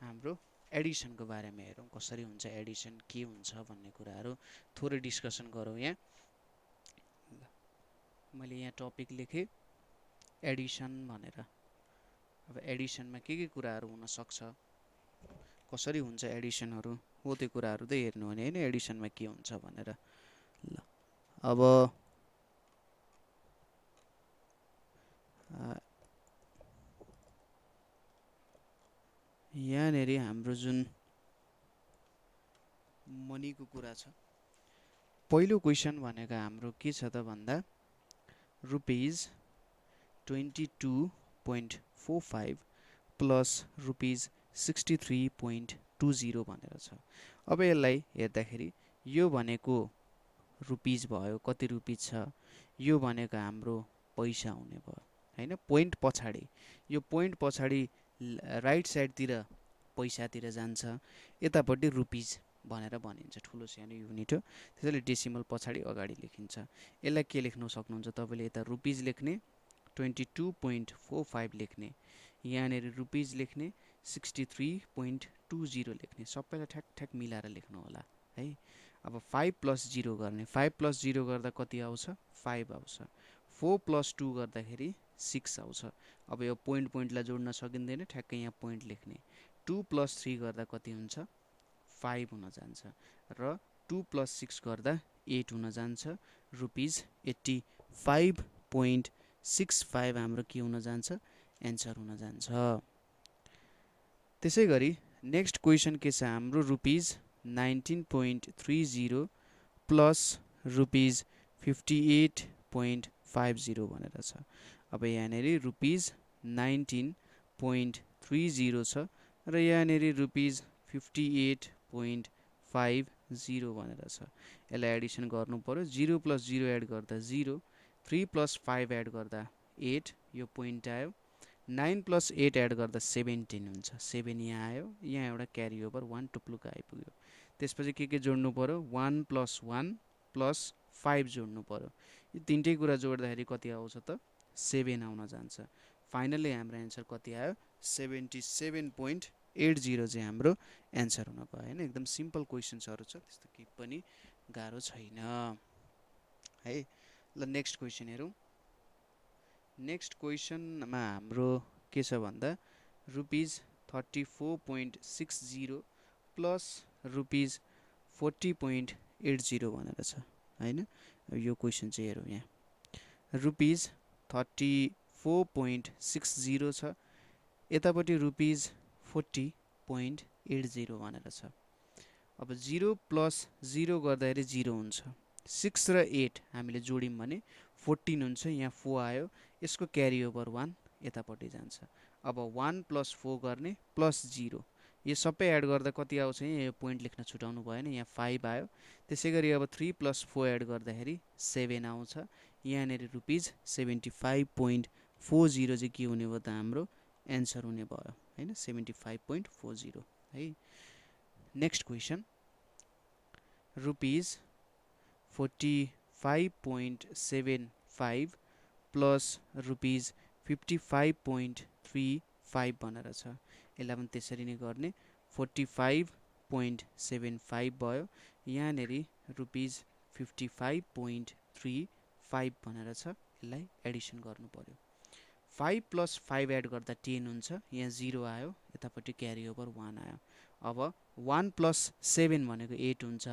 हाम्रो एडिसनको बारेमा हेरौँ कसरी हुन्छ एडिसन के हुन्छ भन्ने कुराहरू थोरै डिस्कसन गरौँ यहाँ ल मैले यहाँ टपिक लेखेँ एडिसन भनेर अब एडिसनमा के कुराहरू हुन सक्छ कसरी हुन्छ एडिसनहरू हो त्यो कुराहरू त हेर्नु भने होइन एडिसनमा के हुन्छ भनेर ल अब यहाँनेरि हाम्रो जुन मनीको कुरा छ पहिलो क्वेसन भनेको हाम्रो के छ त भन्दा रुपिज 22.45 प्लस रुपिज 63.20 भनेर छ अब यसलाई हेर्दाखेरि यो भनेको रुपिज भयो कति रुपिज छ यो भनेको हाम्रो पैसा हुने भयो हैन पोइन्ट पछाडि यो पोइन्ट पछाडि राइट साइडतिर पैसातिर जान्छ यतापट्टि रुपिज भनेर भनिन्छ ठुलो सानो युनिट हो त्यसैले डेसिमल पछाडि अगाडि लेखिन्छ यसलाई के लेख्न सक्नुहुन्छ तपाईँले यता रुपिज लेख्ने 22.45 लेख्ने यहाँनिर रुपिज लेख्ने 63.20 लेख्ने सबैलाई ठ्याक ठ्याक मिलाएर लेख्नु होला है अब 5 + 0 गर्ने 5 + 0 गर्दा कति आउँछ 5 आउँछ 4 + 2 गर्दाखेरि 6 आउँछ अब यो पोइन्टलाई जोड्न सकिँदैन ठ्याक्कै यहाँ पोइन्ट लेख्ने 2 + 3 गर्दा कति हुन्छ 5 हुन जान्छ र 2 + 6 गर्दा 8 हुन जान्छ रुपिज 85.65 हाम्रो के हुन जान्छ एन्सर हुन जान्छ त्यसै गरी नेक्स्ट क्वेसन के छ हाम्रो रुपिज 19.30 प्लस रुपिज 58.50 भनेर छ अब यहाँनिर रुपिज 19.30 छ र यहाँनिर रुपिज 58.50 भनेर छ यसलाई एडिसन गर्नु पर्यो 0 + 0 एड गर्दा 0 3 + 5 एड गर्दा 8 यो पोइन्ट आयो 9 + 8 एड गर्दा 17 हुन्छ 7 यहाँ आयो यहाँ एउटा क्यारी ओभर 1 टुप्लुक आइपुग्यो त्यसपछि के जोड्नु पर्यो 1 + 1 + 5 जोड्नु पर्यो यो तीनटै कुरा जोड्दाखेरि कति आउँछ त 7 आउन जान्छ फाइनली हाम्रो एन्सर कति आयो 77.80 चाहिँ हाम्रो एन्सर हुन गयो हैन एकदम सिम्पल क्वेशन्सहरु छ त्यस्तो केही पनि गाह्रो छैन है ल नेक्स्ट क्वेशन हेरौं नेक्स्ट क्वेशनमा हाम्रो के छ भन्दा रुपिज 34.60 प्लस रुपिज 40.80 भनेर छ हैन यो क्वेशन चाहिँ हेरौं यहाँ रुपिज 34.60 छ यतापट्टि रुपिज 40.80 भनेर छ अब 0 प्लस 0 गर्दाखेरि 0 हुन्छ 6 र 8 हामीले जोड्यौँ भने 14 हुन्छ यहाँ 4 आयो यसको क्यारी ओभर 1 यतापट्टि जान्छ अब 1 प्लस 4 गर्ने प्लस 0 यो सबै एड गर्दा कति आउँछ यहाँ यो पोइन्ट लेख्न छुटाउनु भएन यहाँ 5 आयो त्यसै गरी अब 3 प्लस 4 एड गर्दाखेरि 7 आउँछ यहाँनिर रुपिज 75.40 चाहिँ के हुने भयो त हाम्रो एन्सर हुने भयो हैन 75.40 है next question rupees 45.75 plus rupees 55.35 भनेर छ यसलाई पनि त्यसरी नै गर्ने 45.75 भयो यहाँनिर रुपिज 55.35 भनेर छ यसलाई एडिसन गर्नु पर्यो 5 प्लस 5 एड गर्दा 10 हुन्छ यहाँ 0 आयो यतापट्टि क्यारी ओभर 1 आयो अब 1 प्लस 7 भनेको 8 हुन्छ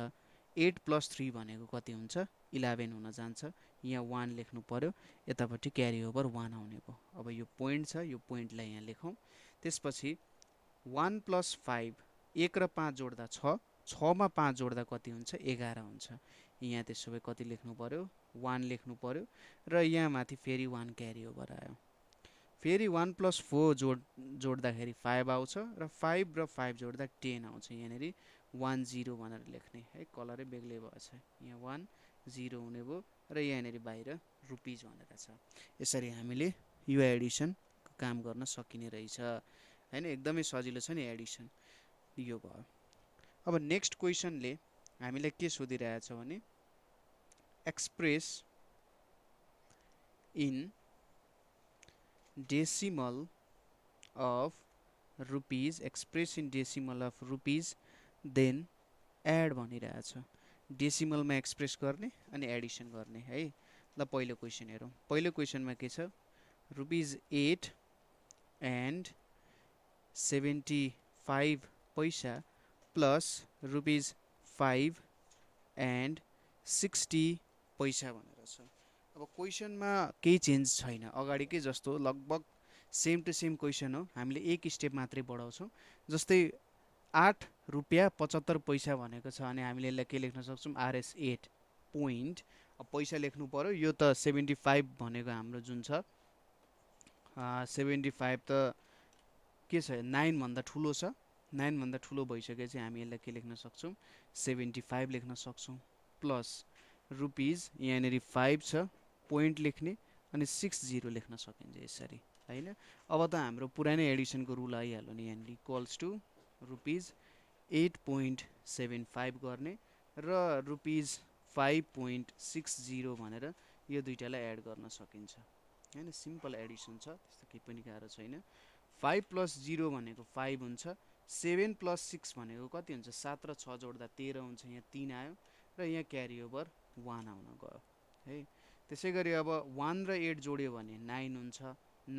8 प्लस 3 भनेको कति हुन्छ 11 हुन जान्छ यहाँ 1 लेख्नु पर्यो यतापट्टि क्यारी ओभर 1 आउने भयो अब यो पोइन्ट छ यो पोइन्टलाई यहाँ लेखौँ त्यसपछि 1 प्लस 5 1 र 5 जोड्दा 6 6 मा 5 जोड्दा कति हुन्छ 11 हुन्छ यहाँ त्यसो भए कति लेख्नु पर्यो 1 लेख्नु पर्यो र यहाँ माथि फेरि 1 क्यारी ओभर आयो फेरि 1 प्लस 4 जोड्दाखेरि 5 आउँछ र 5 र 5 जोड्दा 10 आउँछ यहाँनिर 1 0 भनेर लेख्ने है कलरै बेग्लै भएछ यहाँ 1 0 हुने भयो र यहाँनिर बाहिर रुपिज भनेर छ यसरी हामीले यो एडिसन काम गर्न सकिने रहेछ हैन एकदमै सजिलो छ नि एडिसन यो भयो अब नेक्स्ट क्वेसनले हामीलाई के सोधिरहेछ भने express in decimal of rupees express in decimal of rupees then add भनिरहेछ डेसिमलमा एक्सप्रेस गर्ने अनि एडिसन गर्ने है ल पहिलो क्वेसन हेरौँ पहिलो क्वेसनमा के छ रुपिज 8 एन्ड 75 पैसा प्लस रुपिज 5 एन्ड 60 पैसा भनेर छ अब क्वेसनमा केही चेन्ज छैन अगाडिकै जस्तो लगभग सेम टु सेम क्वेसन हो हामीले एक स्टेप मात्रै बढाउँछौँ जस्तै 8 रुपियाँ 75 पैसा भनेको छ अनि हामीले यसलाई के लेख्न सक्छौँ आरएस 8 पोइन्ट अब पैसा लेख्नु पर्यो यो त 75 भनेको हाम्रो जुन छ 75 त के छ 9 भन्दा ठुलो छ 9 भन्दा ठुलो भइसकेपछि हामी यसलाई के लेख्न सक्छौँ 75 लेख्न सक्छौँ प्लस रुपिज यहाँनिर 5 छ पोइन्ट लेख्ने अनि 60 लेख्न सकिन्छ यसरी हैन अब त हाम्रो पुरानै एडिसनको रुल आइहाल्यो नि यहाँनिर इक्वल्स टु रुपिज 8.75 गर्ने र रुपिज 5.60 भनेर यो दुईटालाई एड गर्न सकिन्छ हैन सिम्पल एडिसन छ त्यस्तो केही पनि गाह्रो छैन 5 प्लस 0 भनेको 5 हुन्छ 7 प्लस 6 भनेको कति हुन्छ 7 र 6 जोड्दा 13 हुन्छ यहाँ 3 आयो र यहाँ क्यारी ओभर 1 आउन गयो है त्यसै गरी अब 1 र 8 जोड्यो भने 9 हुन्छ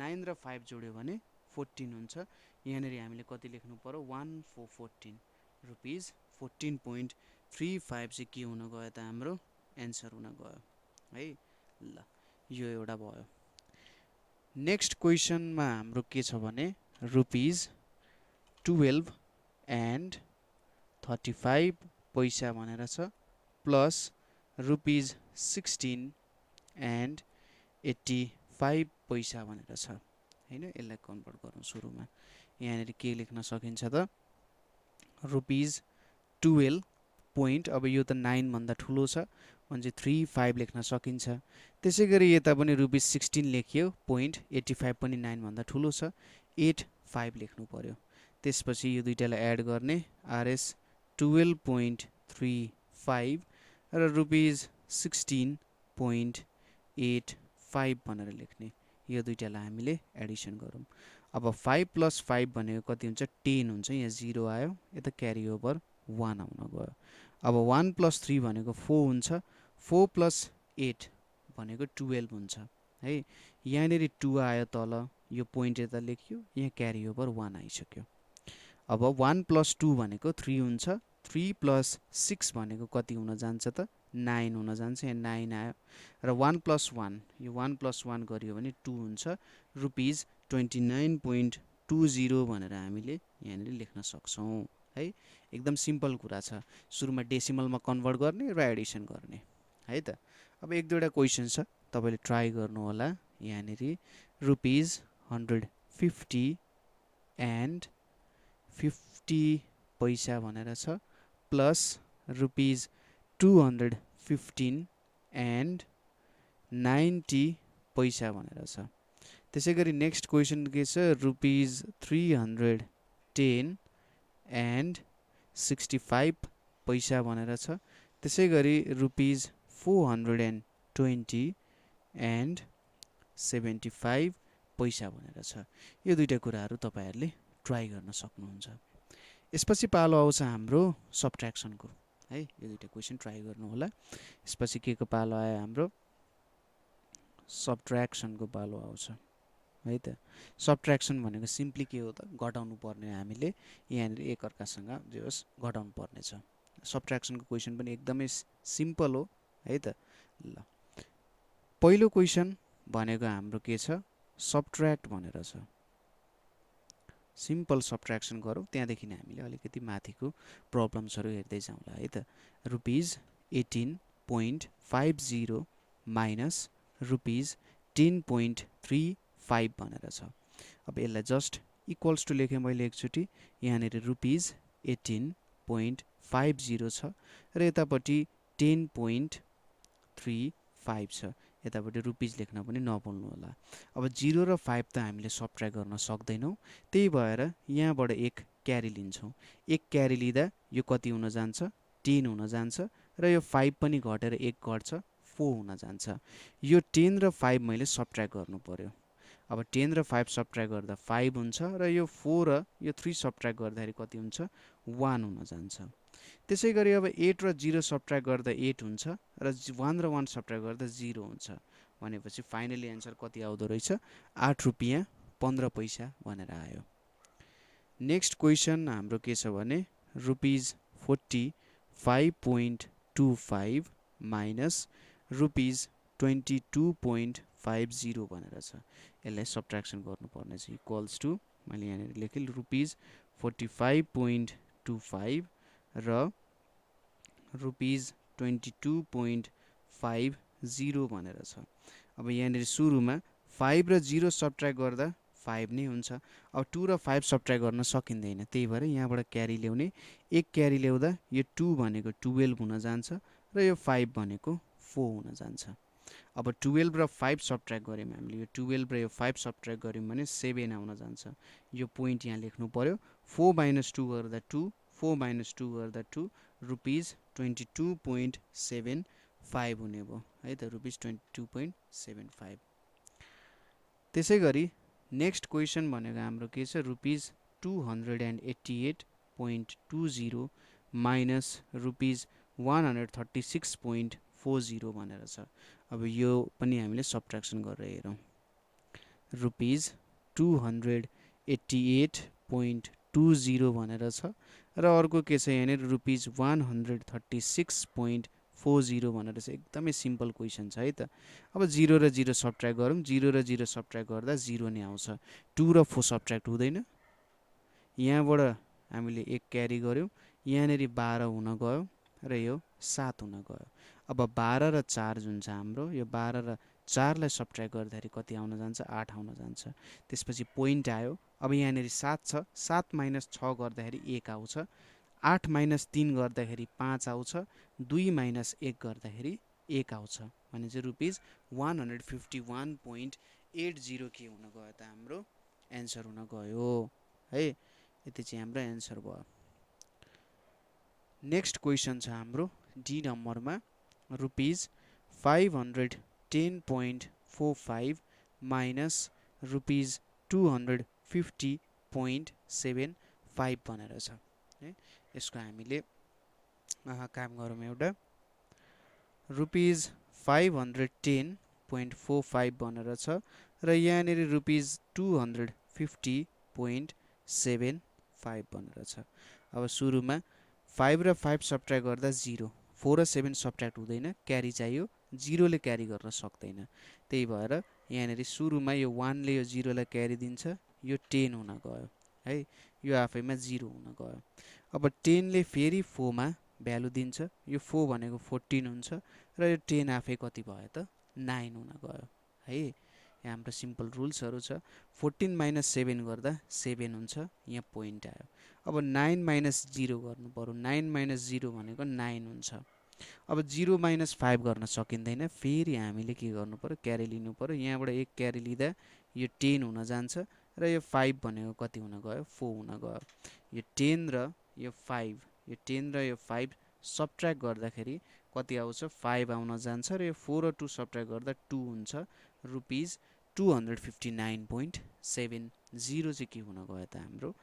9 र 5 जोड्यो भने 14 हुन्छ यहाँनिर हामीले कति लेख्नु पर्यो 1 4 14 रुपिज 14.35 चाहिँ के हुन गयो त हाम्रो एन्सर हुन गयो है ल यो एउटा भयो नेक्स्ट क्वेसनमा हाम्रो के छ भने रुपिज 12 एन्ड 35 पैसा भनेर छ प्लस रुपिज 16 एन्ड 85 पैसा भनेर छ हैन यसलाई कन्भर्ट गरौँ सुरुमा यहाँनिर के लेख्न सकिन्छ त रुपिज 12 पोइन्ट अब यो त 9 भन्दा ठुलो छ भने 35 लेख्न सकिन्छ त्यसै गरी यता पनि रुपिज 16 लेखियो पोइन्ट 85 पनि 9 भन्दा ठुलो छ 85 लेख्नु पर्यो त्यसपछि यो दुईटालाई एड गर्ने आरएस 12.35 र रुपिज 16.85 भनेर लेख्ने यो दुईटालाई हामीले एडिसन गरौँ अब 5 प्लस 5 भनेको कति हुन्छ 10 हुन्छ यहाँ 0 आयो यता क्यारी ओभर 1 आउन गयो अब 1 प्लस 3 भनेको 4 हुन्छ 4 प्लस 8 भनेको 12 हुन्छ है यहाँनिर 2 आयो तल यो पोइन्ट यता लेखियो यहाँ क्यारी ओभर 1 आइसक्यो अब 1 प्लस 2 भनेको 3 हुन्छ 3 प्लस 6 भनेको कति हुन जान्छ त 9 हुन जान्छ यहाँ 9 आयो र 1 प्लस 1 यो 1 प्लस 1 गरियो भने 2 हुन्छ रुपिज 29.20 भनेर हामीले यहाँनिर लेख्न सक्छौँ है एकदम सिम्पल कुरा छ सुरुमा डेसिमलमा कन्भर्ट गर्ने र एडिसन गर्ने है त अब एक दुईवटा क्वेसन छ तपाईले ट्राई गर्नु होला यहाँनेरि ₹150 एन्ड 50 पैसा भनेर छ प्लस ₹215 एन्ड 90 पैसा भनेर छ त्यसैगरी नेक्स्ट क्वेसन के छ ₹310 एन्ड 65 पैसा भनेर छ त्यसैगरी ₹420 एन्ड 75 पैसा भनेर छ यो दुईटा कुराहरु तपाईहरुले ट्राई गर्न सक्नुहुन्छ यसपछि पालो आउँछ हाम्रो सबट्र्याक्सनको है यो दुईटा क्वेसन ट्राई गर्नु होला यसपछि के को पालो आयो हाम्रो सबट्र्याक्सनको पालो आउँछ है त सबट्र्याक्सन भनेको सिम्पली के हो त घटाउनु पर्ने हामीले यहाँनिर एक अर्कासँग जे होस् घटाउनु पर्ने छ सबट्र्याक्सनको क्वेसन पनि एकदमै सिम्पल हो है त ल पहिलो क्वेसन भनेको हाम्रो के छ सबट्र्याक्ट भनेर छ सिम्पल सबट्र्याक्सन गरौँ त्यहाँदेखि हामीले अलिकति माथिको प्रब्लम्सहरु हेर्दै जाउँला है त ₹18.50 माइनस ₹10.35 भनेर छ अब यसलाई जस्ट इक्वल्स टु लेखे मैले एकचोटी यहाँनिर ₹18.50 छ र यतापट्टि 10.35 छ यतापट्टि रुपीज लेख्न पनि नभुल्नु होला अब 0 र 5 त हामीले सबट्र्याक्ट गर्न सक्दैनौं त्यही भएर यहाँबाट एक क्यारी लिन्छौं एक क्यारी लिँदा यो कति हुन जान्छ 10 हुन जान्छ र यो 5 पनि घटेर 1 घट्छ 4 हुन जान्छ यो 10 र 5 मैले सबट्र्याक्ट गर्नु पर्यो अब 10 र 5 सबट्र्याक्ट गर्दा 5 हुन्छ र यो 4 र यो 3 सबट्र्याक्ट गर्दाखेरि कति हुन्छ 1 हुन जान्छ त्यसैगरी अब 8 र 0 सबट्र्याक्ट गर्दा 8 हुन्छ र 1 र 1 सबट्र्याक्ट गर्दा 0 हुन्छ भनेपछि फाइनली आन्सर कति आउँदो रहेछ ₹8.15 भनेर आयो नेक्स्ट क्वेसन हाम्रो के छ भने ₹45.25 माइनस ₹22.50 भनेर छ यसलाई सबट्र्याक्सन गर्नुपर्ने छ इक्वल्स टु मैले यहाँ लेखे ₹45.25 र ₹22.50 भनेर छ अब यहाँनिर सुरुमा 5 र 0 सबट्र्याक्ट गर्दा 5 नै हुन्छ अब 2 र 5 सबट्र्याक्ट गर्न सकिँदैन त्यही भएर यहाँबाट क्यारी ल्याउने एक क्यारी ल्याउँदा यो 2 भनेको 12 हुन जान्छ र यो 5 भनेको 4 हुन जान्छ अब 12 र 5 सबट्र्याक्ट गर्यौं हामीले यो 12 र यो 5 सबट्र्याक्ट गर्यौं भने 7 आउन जान्छ यो पोइन्ट यहाँ लेख्नु पर्यो 4 - 2 गर्दा 2 4 - 2 गर्दा 2 ₹22.75 हुने भयो है त ₹22.75 त्यसैगरी नेक्स्ट क्वेसन भनेको हाम्रो के छ ₹288.20 माइनस ₹136.40 भनेर छ अब यो पनि हामीले सबट्र्याक्सन गरेर हेरौं ₹288.20 भनेर छ र अर्को के छ यहाँनिर ₹136.40 भनेर छ एकदमै सिम्पल क्वेसन छ है त अब 0 र 0 सबट्र्याक्ट गरौँ 0 र 0 सबट्र्याक्ट गर्दा 0 नै आउँछ 2 र 4 सबट्र्याक्ट हुँदैन यहाँबाट हामीले एक क्यारी गर्यौं यहाँनेरि 12 हुन गयो र यो 7 हुन गयो अब 12 र 4 जुन छ हाम्रो यो 12 र 4 लाई सबट्र्याक्ट गर्दाखेरि कति आउन जान्छ 8 आउन जान्छ त्यसपछि पोइन्ट आयो अब यहाँनेरि 7 छ 7 - 6 गर्दाखेरि 1 आउँछ 8 - 3 गर्दाखेरि 5 आउँछ 2 - 1 गर्दाखेरि 1 आउँछ भने चाहिँ ₹151.80 के हुन गयो त हाम्रो एन्सर हुन गयो है यति चाहिँ हाम्रो एन्सर भयो नेक्स्ट क्वेसन छ हाम्रो डी नम्बरमा ₹510.45 माइनस ₹250.75 भनेर छ है यसको हामीले काम गरौँ एउटा ₹510.45 भनेर छ र यहाँनेरि ₹250.75 भनेर छ अब सुरुमा 5 र 5 सबट्र्याक्ट गर्दा 0 4 र 7 सबट्र्याक्ट हुँदैन क्यारी चाहियो 0 ले क्यारी गर्न सक्दैन त्यही भएर यहाँनेरि सुरुमा यो 1 ले यो 0 लाई क्यारी दिन्छ यो 10 हुन गयो है यो आफैमा 0 हुन गयो। अब 10 ले फेरि 4 मा भ्यालु दिन्छ, यो 4 भनेको 14 हुन्छ र यो 10 आफै कति भयो त 9 हुन गयो है। यहाँ हाम्रो सिम्पल रुल्सहरू छ। 14 माइनस 7 गर्दा 7 हुन्छ, यहाँ पोइन्ट आयो। अब 9 माइनस 0 गर्नु पर्यो, 9 माइनस 0 भनेको 9 हुन्छ। अब 0 माइनस 5 गर्न सकिँदैन, फेरि हामीले के गर्नु पर्यो, क्यारी लिनु पर्यो। यहाँबाट एक क्यारी लिँदा यो 10 हुन जान्छ र यो 5 भनेको कति हुन गयो, 4 हुन गयो। यो 10 र यो 5, यो 10 र यो 5 सबट्र्याक्ट गर्दाखेरि कति आउँछ, 5 आउन जान्छ र यो 4 र 2 सबट्र्याक्ट गर्दा 2 हुन्छ। रुपिज 259.70 चाहिँ के हुन गयो त हाम्रो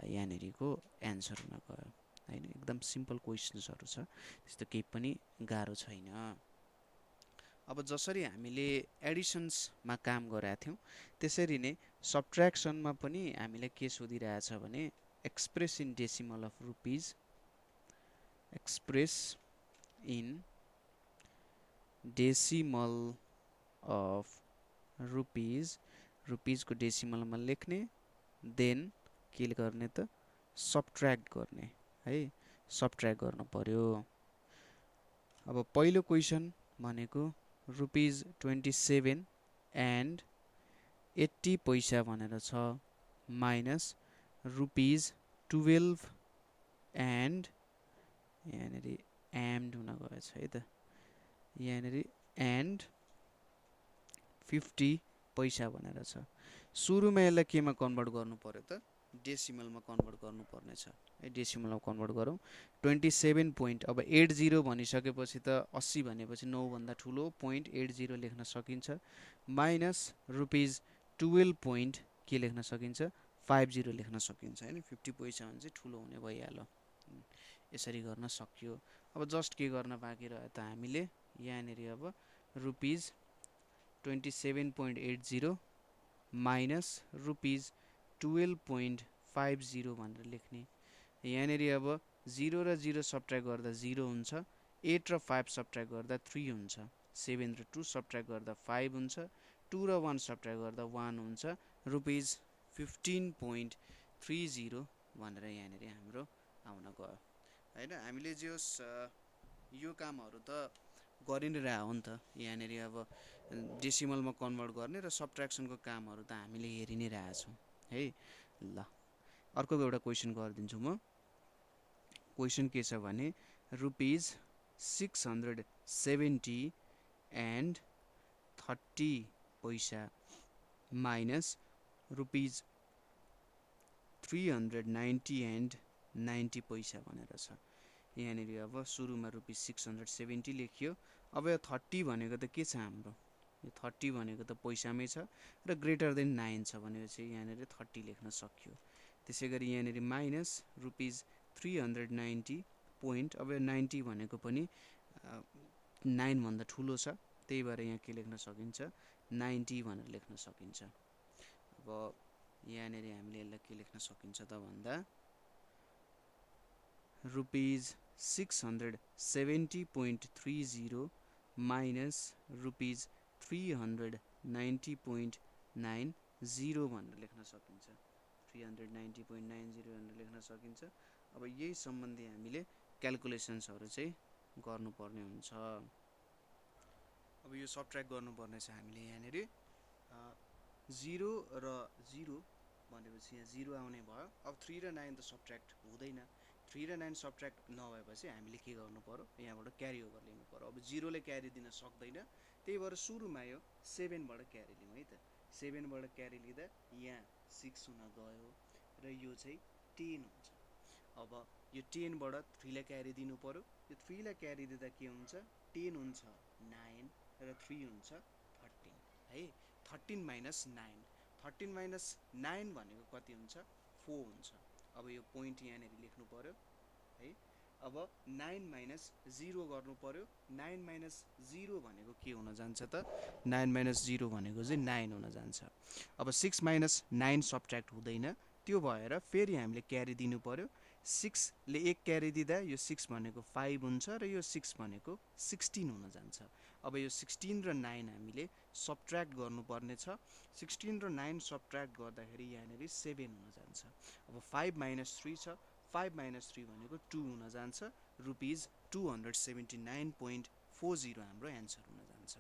यहाँनिरको एन्सर हुन गयो हैन। एकदम सिम्पल क्वेसन्सहरू छ, त्यस्तो केही पनि गाह्रो छैन। अब जसरी हामीले एडिसन्समा काम गरेका थियौँ त्यसरी नै सब्ट्र्याक्सनमा पनि हामीलाई के सोधिरहेछ भने express in decimal of rupees, express in decimal of rupees, रुपिजको डेसिमलमा लेख्ने, देन के गर्ने त सब्ट्र्याक्ट गर्ने है, सब्ट्र्याक्ट गर्नु पर्यो। अब पहिलो क्वेसन भनेको रुपिज 27 एन्ड 80 पैसा भनेर छ, माइनस रुपिज 12 एन्ड यहाँनिर एम्ड हुन गएछ है त, यहाँनिर एन्ड 50 पैसा भनेर छ। सुरुमा यसलाई केमा कन्भर्ट गर्नु पर्यो त डेसिमलमा कन्भर्ट गर्नुपर्नेछ है। डेसिमलमा कन्भर्ट गरौँ। 27 पोइन्ट, अब 80 भनिसकेपछि त 80 भनेपछि 9 भन्दा ठुलो 0.80 लेख्न सकिन्छ, माइनस रुपिज 12 पोइन्ट के लेख्न सकिन्छ, 50 लेख्न सकिन्छ हैन। 50 पैसा भने चाहिँ ठुलो हुने भइहाल्यो, यसरी गर्न सकियो। अब जस्ट के गर्न बाँकी रह्यो त हामीले यहाँनिर अब रुपिज 27.80 माइनस रुपिज 12.50 भनेर लेख्ने। यहाँनिर अब 0 र 0 सब्ट्र्याक्ट गर्दा 0 हुन्छ, 8 र 5 सब्ट्र्याक्ट गर्दा 3 हुन्छ, 7 र 2 सब्ट्र्याक्ट गर्दा 5 हुन्छ, 2 र 1 सब्ट्र्याक्ट गर्दा 1 हुन्छ, रुपिज 15.30 भनेर यहाँनिर हाम्रो आउन गयो हैन। हामीले जे होस् यो कामहरू त गरि नै रह्यो हो नि त। यहाँनिर अब डेसिमलमा कन्भर्ट गर्ने र सब्ट्र्याक्सनको कामहरू त हामीले हेरि नै रहेछौँ है। ल अर्को एउटा क्वेसन गरिदिन्छु म। क्वेसन के छ भने रुपिज 670 एन्ड 30 पैसा माइनस रुपिज 390 एन्ड 90 पैसा भनेर छ। यहाँनिर अब सुरुमा रुपिज 670 लेखियो। अब यो 30 भनेको त के छ हाम्रो, यो 30 भनेको त पैसामै छ र ग्रेटर देन 9 छ भनेपछि यहाँनिर 30 लेख्न सकियो। त्यसै गरी यहाँनिर माइनस रुपिज 390 पोइन्ट, अब यो 90 भनेको पनि 9 भन्दा ठुलो छ, त्यही भएर यहाँ के लेख्न सकिन्छ, 90 भनेर लेख्न सकिन्छ। अब यहाँनिर हामीले यसलाई के लेख्न सकिन्छ त भन्दा रुपिज 670.30 माइनस रुपिज 390.90 भनेर लेख्न सकिन्छ, 390.90 भनेर लेख्न सकिन्छ। अब यही सम्बन्धी हामीले क्यालकुलेसन्सहरू चाहिँ गर्नुपर्ने हुन्छ। अब यो सब्ट्र्याक्ट गर्नुपर्ने छ हामीले यहाँनिर 0 र 0 भनेपछि यहाँ 0 आउने भयो। अब 3 र 9 त सब्ट्र्याक्ट हुँदैन, 3 र 9 सब्ट्र्याक्ट नभएपछि हामीले के गर्नु पर्यो, यहाँबाट क्यारी ओभर लिनु पर्यो। अब 0 ले क्यारी दिन सक्दैन, त्यही भएर सुरुमा यो 7 बाट क्यारी लिउँ है त। 7 बाट क्यारी लिँदा यहाँ 6 हुन गयो र यो चाहिँ 10 हुन्छ। अब यो 10 बाट 3 लाई क्यारी दिनु पर्यो, यो 3 लाई क्यारी दिँदा के हुन्छ, 10 हुन्छ 9 र 3 हुन्छ 13 है। 13 माइनस 9, 13 माइनस 9 भनेको कति हुन्छ, 4 हुन्छ। अब यो पोइन्ट यहाँनिर लेख्नु पर्यो है। अब 9 माइनस 0 गर्नु पर्यो, 9 माइनस 0 भनेको के हुन जान्छ त, 9 माइनस 0 भनेको चाहिँ 9 हुन जान्छ। अब 6 माइनस 9 सब्ट्र्याक्ट हुँदैन, त्यो भएर फेरि हामीले क्यारी दिनु पर्यो। 6 ले एक क्यारी दिँदा यो 6 भनेको 5 हुन्छ र यो 6 भनेको 16 हुन जान्छ। अब यो 16 र 9 हामीले सबट्र्याक्ट गर्नुपर्ने छ। 16 र 9 सबट्र्याक्ट गर्दाखेरि यहाँनिर 7 हुन जान्छ। अब 5 - 3 छ, 5 - 3 भनेको 2 हुन जान्छ। रुपिज 279.40 हाम्रो एन्सर हुन जान्छ।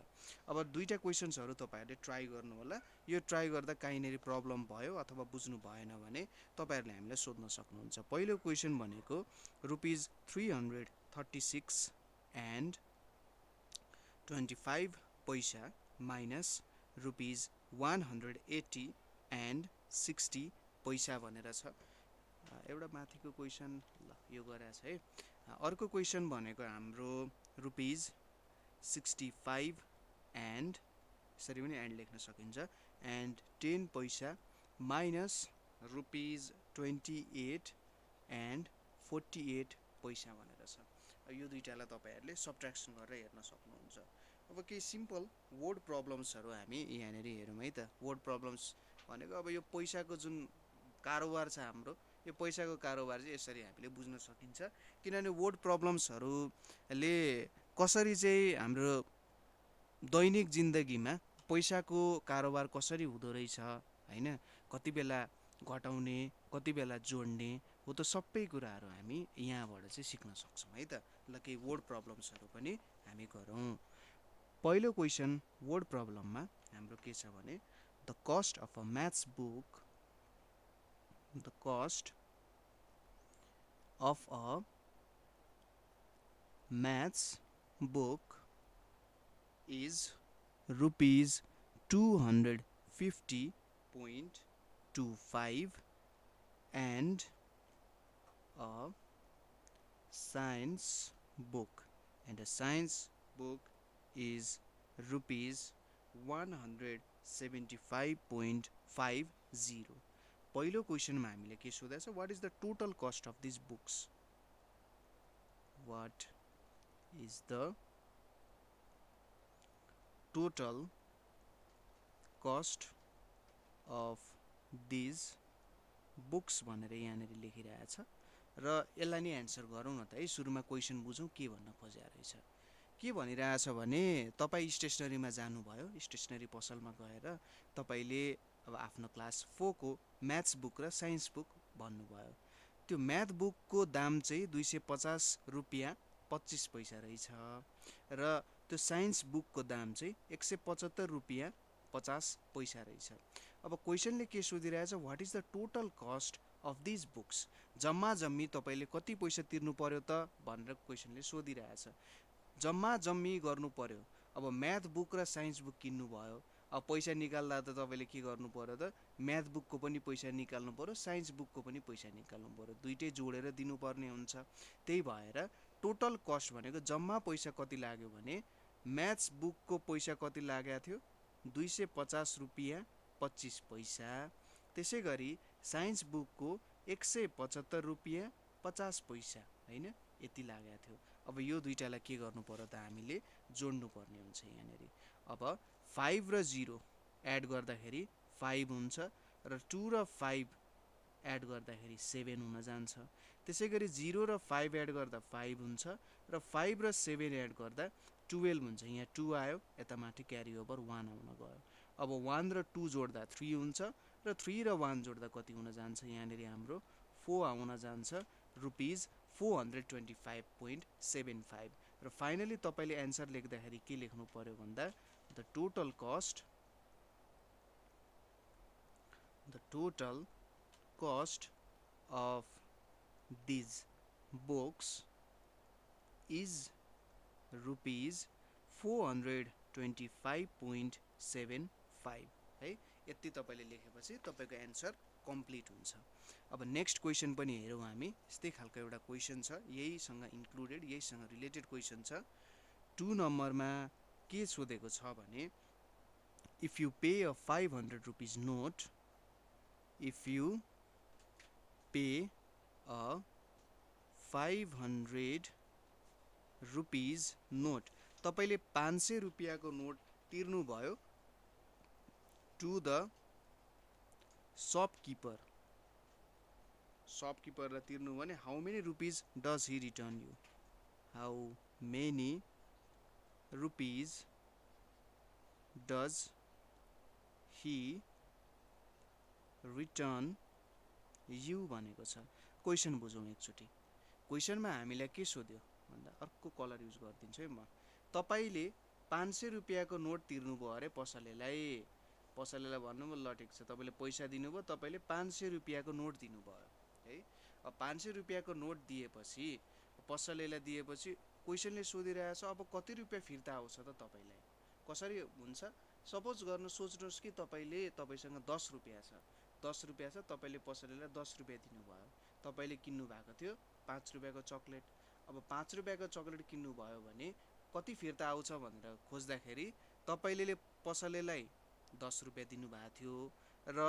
अब दुईटा क्वेसन्सहरू तपाईँहरूले ट्राई गर्नु होला। यो ट्राई गर्दा कहीँनिर प्रब्लम भयो अथवा बुझ्नु भएन भने तपाईँहरूले हामीलाई सोध्न सक्नुहुन्छ। पहिलो क्वेसन भनेको रुपिज 336.25 पैसा माइनस रुपिज 180.60 पैसा भनेर छ। एउटा माथिको क्वेसन ल यो गरेछ है। अर्को क्वेसन भनेको हाम्रो रुपिज 65 एन्ड यसरी पनि एन्ड लेख्न सकिन्छ एन्ड 10 पैसा माइनस रुपिज 28 एन्ड 48 पैसा भनेर छ। यो दुईटालाई तपाईँहरूले सब्ट्र्याक्सन गरेर हेर्न सक्नुहुन्छ। अब केही सिम्पल वर्ड प्रब्लम्सहरू हामी यहाँनिर हेरौँ है त। वर्ड प्रब्लम्स भनेको अब यो पैसाको जुन कारोबार छ हाम्रो, यो पैसाको कारोबार चाहिँ यसरी हामीले बुझ्न सकिन्छ। किनभने वर्ड प्रब्लम्सहरूले कसरी चाहिँ हाम्रो दैनिक जिन्दगीमा पैसाको कारोबार कसरी हुँदो रहेछ हैन, कति बेला घटाउने कति बेला जोड्ने हो त सबै कुराहरू हामी यहाँबाट चाहिँ सिक्न सक्छौँ है त। ल केही वर्ड प्रब्लम्सहरू पनि हामी गरौँ। पहिलो क्वेसन वर्ड प्रब्लममा हाम्रो के छ भने the cost of a maths book, the cost of a maths book is rupees 250.25 and a science book is rupees 175.50. पहिलो क्वेसनमा हामीले के सोधेछ, what is the total cost of this books, what is the total cost of these books भनेर यहाँनिर लेखिरहेछ र यसलाई नि एन्सर गरौँ न त है। सुरुमा क्वेसन बुझौँ के भन्न खोजेको रहेछ। के भनिरहेछ भने तपाईँ स्टेसनरीमा जानुभयो, स्टेसनरी पसलमा गएर तपाईँले अब आफ्नो क्लास 4 को म्याथ्स बुक र साइन्स बुक भन्नुभयो। त्यो म्याथ बुकको दाम चाहिँ 250 रुपियाँ 25 पैसा रहेछ र त्यो साइन्स बुकको दाम चाहिँ 175 रुपियाँ 50 पैसा रहेछ। अब क्वेसनले के सोधिरहेछ, what is the total cost of this books, जम्मा जम्मी तपाईँले कति पैसा तिर्नु पर्यो त भनेर क्वेसनले सोधिरहेछ। जम्मा जम्मी गर्नु पर्यो। अब म्याथ बुक र साइन्स बुक किन्नु भयो, अब पैसा निकाल्दा त तपाईँले के गर्नु पर्यो त, म्याथ बुकको पनि पैसा निकाल्नु पर्यो, साइन्स बुकको पनि पैसा निकाल्नु पर्यो, दुइटै जोडेर दिनुपर्ने हुन्छ। त्यही भएर टोटल कस्ट भनेको जम्मा पैसा कति लाग्यो भने म्याथ्स बुकको पैसा कति लागेको थियो 250 रुपियाँ 25 पैसा, त्यसै गरी साइन्स बुकको 175 रुपियाँ 50 पैसा हैन, यति लागेको थियो। अब यो दुईटालाई के गर्नु पर्यो त, हामीले जोड्नु पर्ने हुन्छ यहाँनिर। अब 5 र 0 एड गर्दाखेरि 5 हुन्छ र 2 र 5 एड गर्दाखेरि 7 हुन जान्छ। त्यसै गरी 0 र 5 एड गर्दा 5 हुन्छ र 5 र 7 एड गर्दा 12 हुन्छ। यहाँ 2 आयो, यता माथि क्यारी ओभर 1 आउन गयो। अब 1 र 2 जोड्दा 3 हुन्छ र 3 र 1 जोड्दा कति हुन जान्छ, यहाँनिर हाम्रो 4 आउन जान्छ, रुपिज 425.75। र फाइनली तपाईँले एन्सर लेख्दाखेरि के लेख्नु पर्यो भन्दा the total cost of these books is rupees 425.75 है। यति तपाईँले लेखेपछि तपाईँको एन्सर कम्प्लिट हुन्छ। अब नेक्स्ट क्वेसन पनि हेरौँ हामी। यस्तै खालको एउटा क्वेसन छ, यहीसँग इन्क्लुडेड, यहीसँग रिलेटेड क्वेसन छ। 2 नम्बरमा के सोधेको छ भने if you pay a 500 rupees note, if you pay a 500 rupees note, तपाईले 500 रुपियाँको नोट तिर्नु भयो to the शपकीपरलाई तिर्नु भने how many rupees does he return you, how many rupees does he return you भनेको छ। क्वेसन बुझौँ एकचोटि। क्वेसनमा हामीलाई के सोध्यो भन्दा अर्को कलर युज गरिदिन्छु है म। तपाईले 500 रुपैयाँको नोट तिर्नुभयो अरे पसलेलाई। पसलेलाई भन्नुभयो ल ठिक छ, तपाईले पैसा दिनुभयो, तपाईले 500 रुपैयाँको नोट दिनुभयो है। अब 500 रुपैयाँको नोट दिएपछि, पसलेलाई दिएपछि क्वेसनले सोधिरहेछ अब कति रुपैयाँ फिर्ता आउँछ त तपाईलाई, कसरी हुन्छ। सपोज गर्न सोच्नुहोस् कि तपाईसँग 10 रुपैयाँ छ, 10 रुपैयाँ छ, तपाईले पसलेलाई 10 रुपैयाँ दिनुभयो। तपाईले किन्नु भएको थियो 5 रुपैयाँको चक्लेट। अब 5 रुपैयाँको चक्लेट किन्नु भयो भने कति फिर्ता आउँछ भनेर खोज्दाखेरि तपाईले पसलेलाई 10 रुपैयाँ दिनुभएको थियो र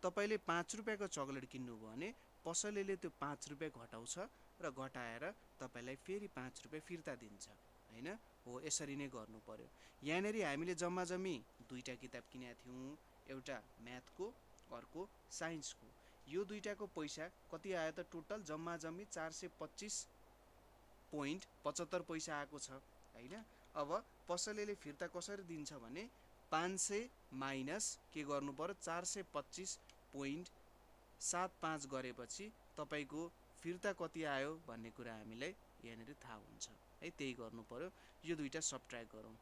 तपाईले 5 रुपैयाँको चक्लेट किन्नुभयो भने पसलेले त्यो 5 रुपैयाँ घटाउँछ र घटाएर तपाईलाई फेरि 5 रुपैयाँ फिर्ता दिन्छ हैन। हो, यसरी नै गर्नु पर्यो। यहाँनेरि हामीले जम्मा जम्मी दुईटा किताब किनेका थियौँ, एउटा म्याथको अर्को साइन्सको। यो दुईटाको पैसा कति आयो त टोटल जम्मा जम्मी 425.75 पैसा आएको छ हैन। अब पसलेले फिर्ता कसरी दिन्छ भने 500 माइनस के गर्नु पर्यो 425.75 गरेपछि तपाईको फिर्ता कति आयो भन्ने कुरा हामीलाई यहाँनेरि थाहा हुन्छ है। त्यही गर्नु पर्यो। यो दुईटा सबट्र्याक्ट गरौँ।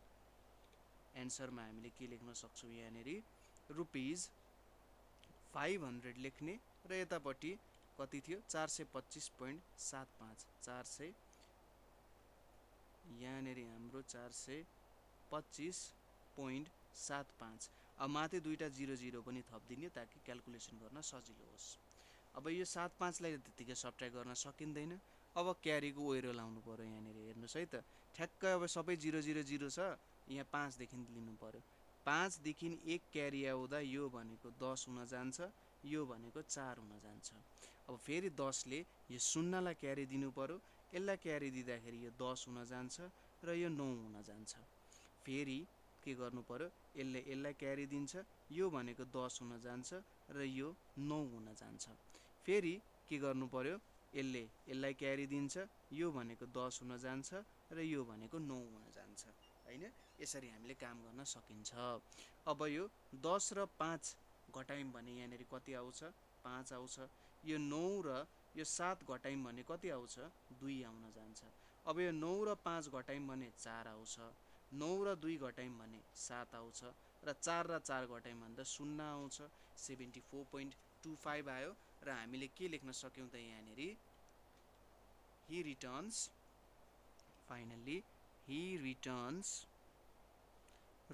एन्सरमा हामीले के लेख्न सक्छौँ यहाँनेरि रुपिज 500 लेख्ने र यतापट्टि कति थियो 425.75 400 यहाँनेरि हाम्रो 425.75। अब माथि दुईटा 00 पनि थपिदिने ताकि क्याल्कुलेसन गर्न सजिलो होस्। अब यो 75 लाई त्यतिकै सबट्र्याक्ट गर्न सकिँदैन। अब क्यारीको ओइरो लाउनु पर्यो यहाँनेरि हेर्नुस् है त। ठ्याक्कै अब सबै 000 छ, यहाँ 5 देखि लिनु पर्यो। 5 देखि 1 क्यारी आउँदा यो भनेको 10 हुन जान्छ, यो भनेको 4 हुन जान्छ। अब फेरि 10 ले यो 0 लाई क्यारी दिनु पर्यो, यसलाई क्यारी दिँदाखेरि यो 10 हुन जान्छ र यो 9 हुन जान्छ। फेरि के गर्नु पर्यो, यसलाई क्यारी दिन्छ, यो भनेको 10 हुन जान्छ र यो 9 हुन जान्छ। फेरि के गर्नु पर्यो, यसलाई क्यारी दिन्छ, यो भनेको 10 हुन जान्छ र यो भनेको 9 हुन जान्छ हैन। यसरी हामीले काम गर्न सकिन्छ। अब यो 10 र 5 घटायौं भने यहाँनेरि कति आउँछ 5 आउँछ। यो 9 र यो 7 घटायौं भने कति आउँछ 2 आउन जान्छ। अब यो 9 र 5 घटायौं भने 4 आउँछ, 9 र 2 घटायौं भने 7 आउँछ र 4 र 4 घटायौं भने 0 आउँछ। 74.25 आयो र हामीले के लेख्न सक्यौं त यहाँनेरि he returns finally he returns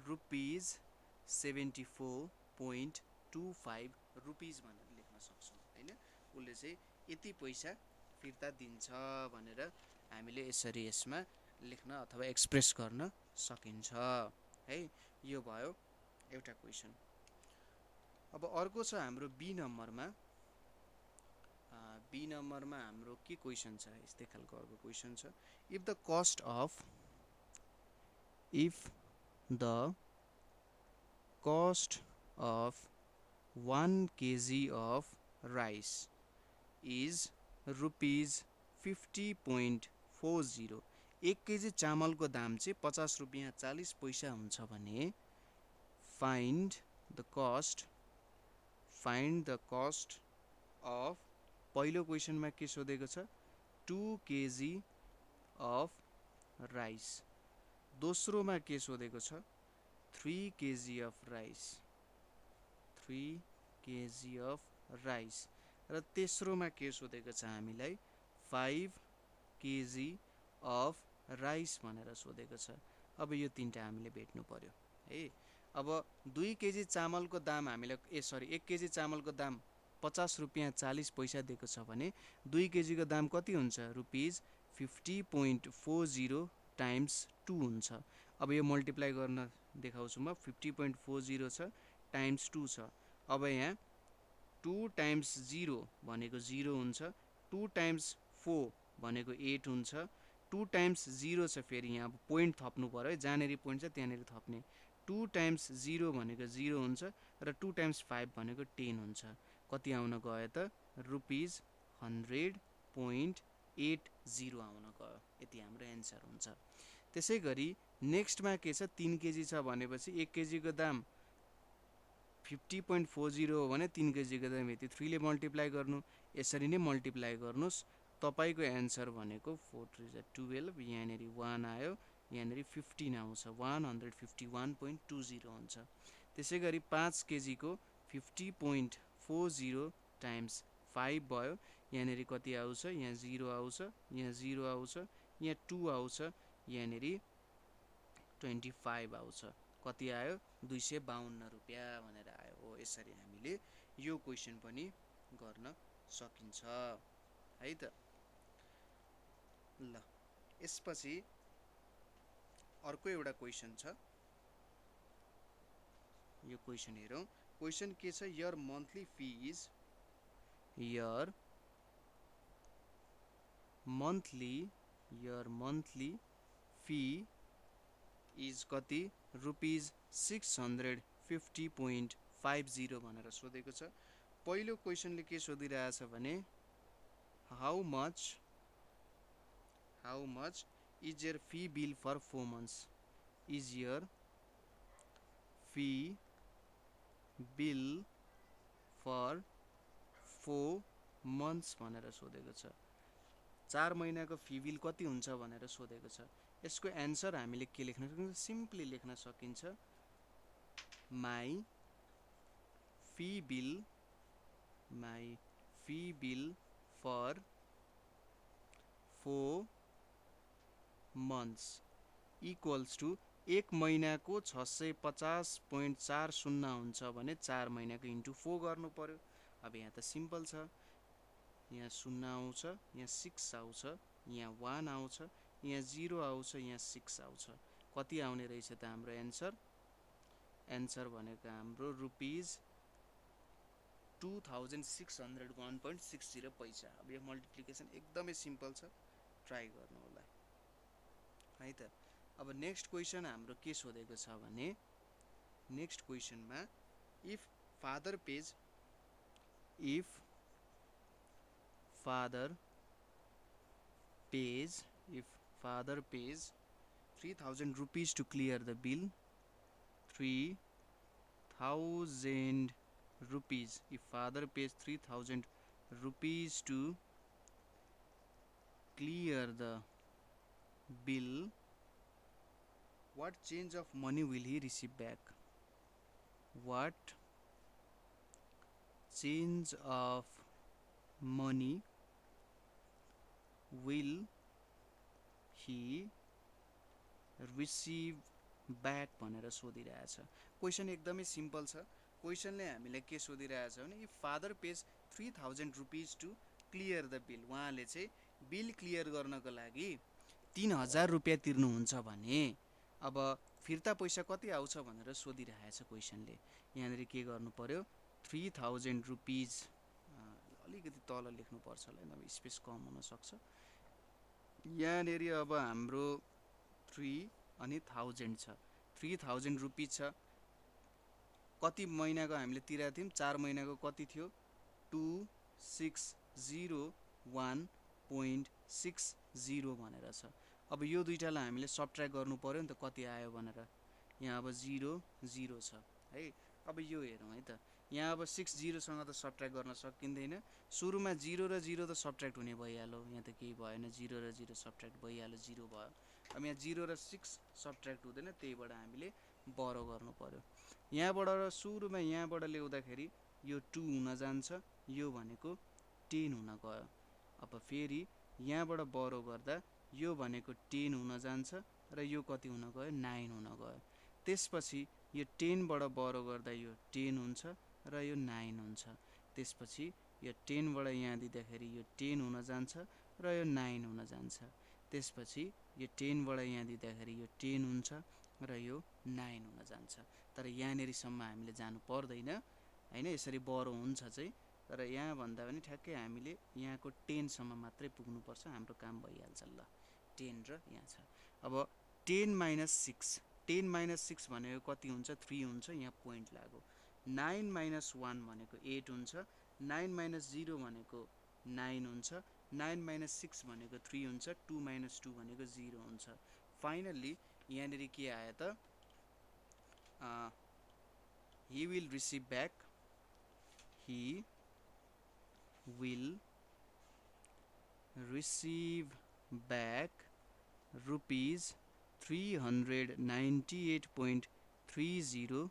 rupees 74.25 rupees भनेर लेख्न सक्छौं हैन। उसले चाहिँ यति पैसा फिर्ता दिन्छ भनेर हामीले यसरी यसमा लेख्न अथवा एक्सप्रेस गर्न सकिन्छ है। यो भयो एउटा क्वेशन। अब अर्को छ हाम्रो बी नम्बरमा। बी नम्बरमा हाम्रो के क्वेशन छ यस्तै खालको अर्को क्वेशन छ। If the cost of 1 kg of rice is rupees 50.40, 1 KG चामलको दाम चाहिँ 50 रुपैयाँ 40 पैसा हुन्छ भने find the cost of, पहिलो क्वेशनमा के सोधेको छ 2 kg of rice, दोस्रोमा के सोधेको छ 3 kg of rice, 3 kg of rice र तेस्रोमा के सोधेको छ हामीलाई 5 kg of rice भनेर सोधेको छ। अब यो तीनटा हामीले भेट्नु पर्यो है। अब 2 केजी चामलको दाम हामीलाई 1 केजी चामलको दाम 50 रुपैयाँ 40 पैसा दिएको छ भने 2 केजी को दाम कति हुन्छ रुपिस 50.40 टाइम्स 2 हुन्छ। अब यो मल्टिप्लाई गर्न देखाउँछु म। 50.40 छ टाइम्स 2 छ। अब यहाँ 2 टाइम्स 0 भनेको 0 हुन्छ, 2 टाइम्स 4 भनेको 8 हुन्छ, 2 टाइम्स 0 छ, फेरि यहाँ पोइन्ट थप्नु पर्यो, जहाँनेरि पोइन्ट छ त्यहाँनेरि थप्ने। 2 टाइम्स 0 भनेको 0 हुन्छ र 2 टाइम्स 5 भनेको 10 हुन्छ। कति आउन गयो त रुपिस 100.80 आउन गयो। यति हाम्रो एन्सर हुन्छ। त्यसै गरी नेक्स्टमा के छ 3 केजी छ भनेपछि 1 केजीको दाम 50.40 हो भने 3 केजीको दाम यति 3 ले मल्टिप्लाई गर्नु यसरी नै मल्टिप्लाई गर्नुस् तपाईको एन्सर भनेको 4 3 12 यहाँनेरि 1 आयो यहाँनेरि 15 आउँछ 151.20 हुन्छ त्यसै गरी 5 केजीको 50.40 टाइम्स 5 भयो यहाँनेरि कति आउँछ यहाँ 0 आउँछ यहाँ 0 आउँछ यहाँ 2 आउँछ यहाँनेरि 25 आउँछ कति आयो 252 रुपैयाँ भनेर आयो हो यसरी हामीले यो क्वेशन पनि गर्न सकिन्छ है त ल यसपछि अर्को एउटा क्वेशन छ यो क्वेशन हेरौं क्वेशन के छ your monthly fee is कति रुपीज 650.50 भनेर सोधेको छ पहिलो क्वेशनले के सोधिरहेछ भने how much is your fee bill for 4 months is your fee bill for 4 months भनेर सोधेको छ 4 महिनाको फी बिल कति हुन्छ भनेर सोधेको छ यसको एन्सर हामीले के लेख्न सकिन्छ सिम्पली लेख्न सकिन्छ my fee bill for 4 months equals to 1 महिनाको 650.40 हुन्छ भने 4 महिनाको इन्टु 4 गर्नु पर्यो अब यहाँ त सिम्पल छ यहाँ 0 आउँछ यहाँ 6 आउँछ यहाँ 1 आउँछ यहाँ 0 आउँछ यहाँ 6 आउँछ कति आउने रहेछ त हाम्रो एन्सर भनेको हाम्रो रुपीज 2601.60 पैसा अब यो मल्टिप्लिकेसन एकदमै सिम्पल छ ट्राई गर्नु होला है त अब नेक्स्ट क्वेशन हाम्रो के सोधेको छ भने next क्वेशनमा if father pays 3000 rupees to clear the bill 3000 rupees if father pays 3000 rupees to clear the bill what change of money will he receive back what change of money will he receive back भनेर सोधिरहेछ question एकदमै simple छ क्वेशनले हामीलाई के सोधिरहेछ भने if father pays 3000 rupees to clear the bill उहाँले चाहिँ bill clear गर्नको लागि 3000 रुपैयाँ तिर्नुहुन्छ भने अब फिर्ता पैसा कति आउँछ भनेर सोधिरहेछ क्वेशनले यहाँनेरि के गर्नु पर्यो 3000 रुपीज अलिकति तल लेख्नु पर्छ होला नभए स्पेस कम हुन सक्छ यहाँनेरि अब हाम्रो 3 अनि 1000 छ 3000 रुपीज छ कति महिनाको हामीले तिरेको थियौं 4 महिनाको कति थियो 2601.60 भनेर छ अब यो दुईटालाई हामीले सबट्र्याक्ट गर्नु पर्यो नि त कति आयो भनेर यहाँ अब 0 0 छ है अब यो हेरौं है त यहाँ अब 60 सँग त सबट्र्याक्ट गर्न सकिँदैन सुरुमा 0 र 0 त सबट्र्याक्ट हुने भइहाल्यो यहाँ त केही भएन 0 र 0 सबट्र्याक्ट भइहाल्यो 0 भयो अब यहाँ 0 र 6 सबट्र्याक्ट हुँदैन त्यहीबाट हामीले बरो गर्नु पर्यो यहाँबाट सुरुमा यहाँबाट ल्याउँदाखेरि यो 2 हुन जान्छ यो भनेको 10 हुन गयो अब फेरि यहाँबाट बरो गर्दा यो भनेको 10 हुन जान्छ र यो कति हुन गयो 9 हुन गयो त्यसपछि यो 10 बाट बरो गर्दा यो 10 हुन्छ र यो 9 हुन्छ त्यसपछि यो 10 बाट यहाँ दिँदाखेरि यो 10 हुन जान्छ र यो 9 हुन जान्छ त्यसपछि यो 10 बाट यहाँ दिँदाखेरि यो 10 हुन्छ र यो 9 हुन जान्छ तर यहाँनेरि सम्म हामीले जानु पर्दैन हैन यसरी बरो हुन्छ चाहिँ तर यहाँ भन्दा पनि ठ्याक्कै हामीले यहाँको 10 सम्म मात्रै पुग्नु पर्छ हाम्रो काम भइहाल्छ ल 10 र यहाँ छ अब 10 - 6 10 - 6 भनेको कति हुन्छ 3 हुन्छ यहाँ पोइन्ट लाग्यो 9 - 1 भनेको 8 हुन्छ 9 - 0 भनेको 9 हुन्छ 9 - 6 भनेको 3 हुन्छ 2 - 2 भनेको 0 हुन्छ फाइनल्ली यहाँनिर के आयो त he will receive back he will receive back rupees 398.30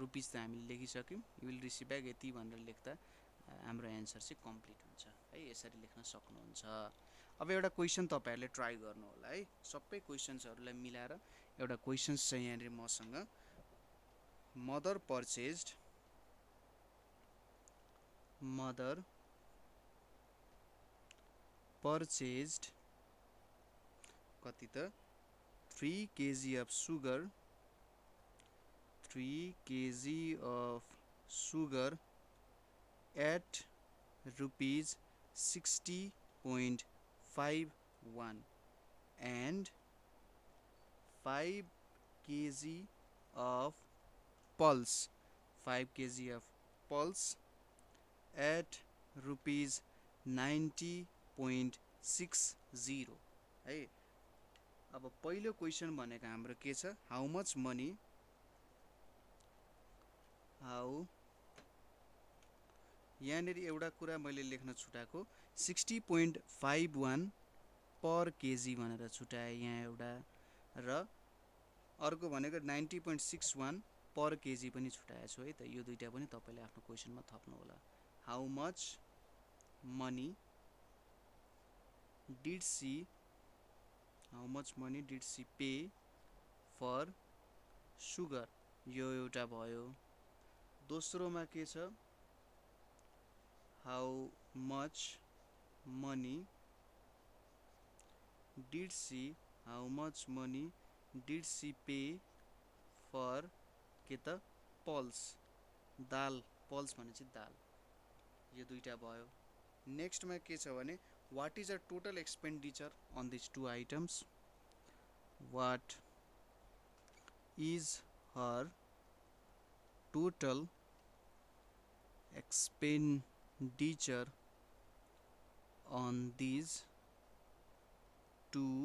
rupees त हामीले लेखिसक्यौँ यु विल रिसिभ ब्याक यति भनेर लेख्दा हाम्रो एन्सर चाहिँ कम्प्लिट हुन्छ है यसरी लेख्न सक्नुहुन्छ अब एउटा क्वेसन तपाईहरुले ट्राई गर्नु होला है सबै क्वेशन्सहरुलाई मिलाएर एउटा क्वेशन्स चाहिँ यहाँनिर मसँग मदर purchased कति त 3 kg of sugar 3 kg of sugar at rupees 60.51 and 5 kg of pulse 5 kg of pulse at rupees 90.60 है अब पहिलो क्वेशन भनेको हाम्रो के छ हाउ मच मनी यहाँनिर एउटा कुरा मैले लेख्न छुटाएको 60.51 पर केजी भनेर छुटाए यहाँ एउटा र अर्को भनेको 90.61 पर केजी पनि छुटाएको छु है त यो दुईटा पनि तपाईले आफ्नो क्वेशनमा थप्नु होला how much money did she pay for sugar यो एउटा भयो दोस्रोमा के छ how much money did she pay for के त पल्स दाल पल्स भनेपछि दाल यो दुईटा भयो नेक्स्टमा के छ भने what is a total expenditure on this two items what is her total expenditure on these two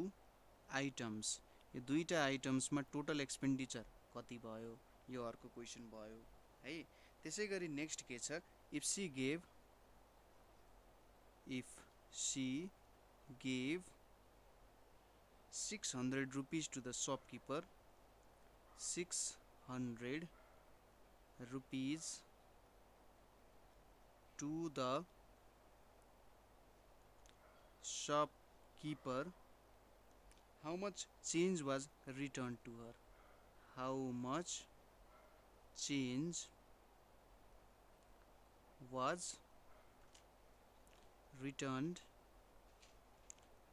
items यो दुईटा आइटम्समा टोटल एक्सपेन्डिचर कति भयो यो अर्को क्वेशन भयो है त्यसैगरी नेक्स्ट के छ if she gave 600 rupees to the shopkeeper 600 rupees to the shopkeeper how much change was returned to her how much change was returned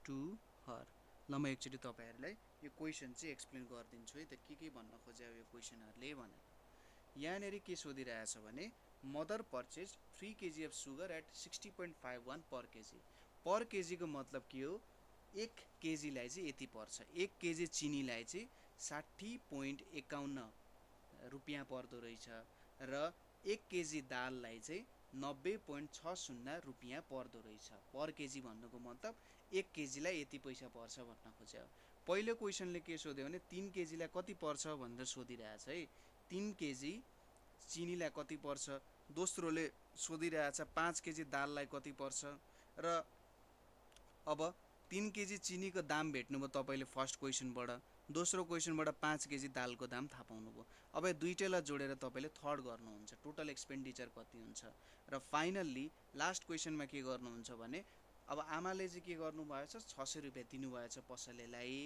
to her ल म एकचोटी तपाईहरुलाई यो क्वेशन चाहिँ एक्सप्लेन गर्दिन्छु है त के भन्न खोज्यो यो क्वेशनहरुले भनेर यहाँनेर के सोधिरहेछ भने mother purchase 3 kg of sugar at 60.51 per KG को मतलब के हो 1 केजी लाई चाहिँ यति पर्छ 1 केजी चिनीलाई चाहिँ 60.51 रुपैयाँ पर्दो रहेछ र 1 केजी दाललाई चाहिँ 90.60 रुपैयाँ पर्दो रहेछ पर केजी भन्नुको मतलब 1 केजी लाई यति पैसा पर्छ भन्न खोज्यो पहिलो क्वेशनले के सोध्यो भने 3 केजी लाई कति पर्छ भनेर सोधिरहेछ है 3 केजी चिनीलाई कति पर्छ दोस्रोले सोधिरहेछ 5 केजी दाललाई कति पर्छ र अब 3 केजी चिनीको दाम भेट्नुभयो तपाईले फर्स्ट क्वेशनबाट दोस्रो क्वेशनबाट 5 केजी दालको दाम थाहा पाउनुभयो अब यो दुईटैलाई जोडेर तपाईले थर्ड गर्नुहुन्छ टोटल एक्सपेन्डिचर कति हुन्छ र फाइनल्ली लास्ट क्वेशनमा के गर्नुहुन्छ भने अब आमाले चाहिँ के गर्नु भएछ 600 रुपैयाँ दिनु भएछ पसलेलाई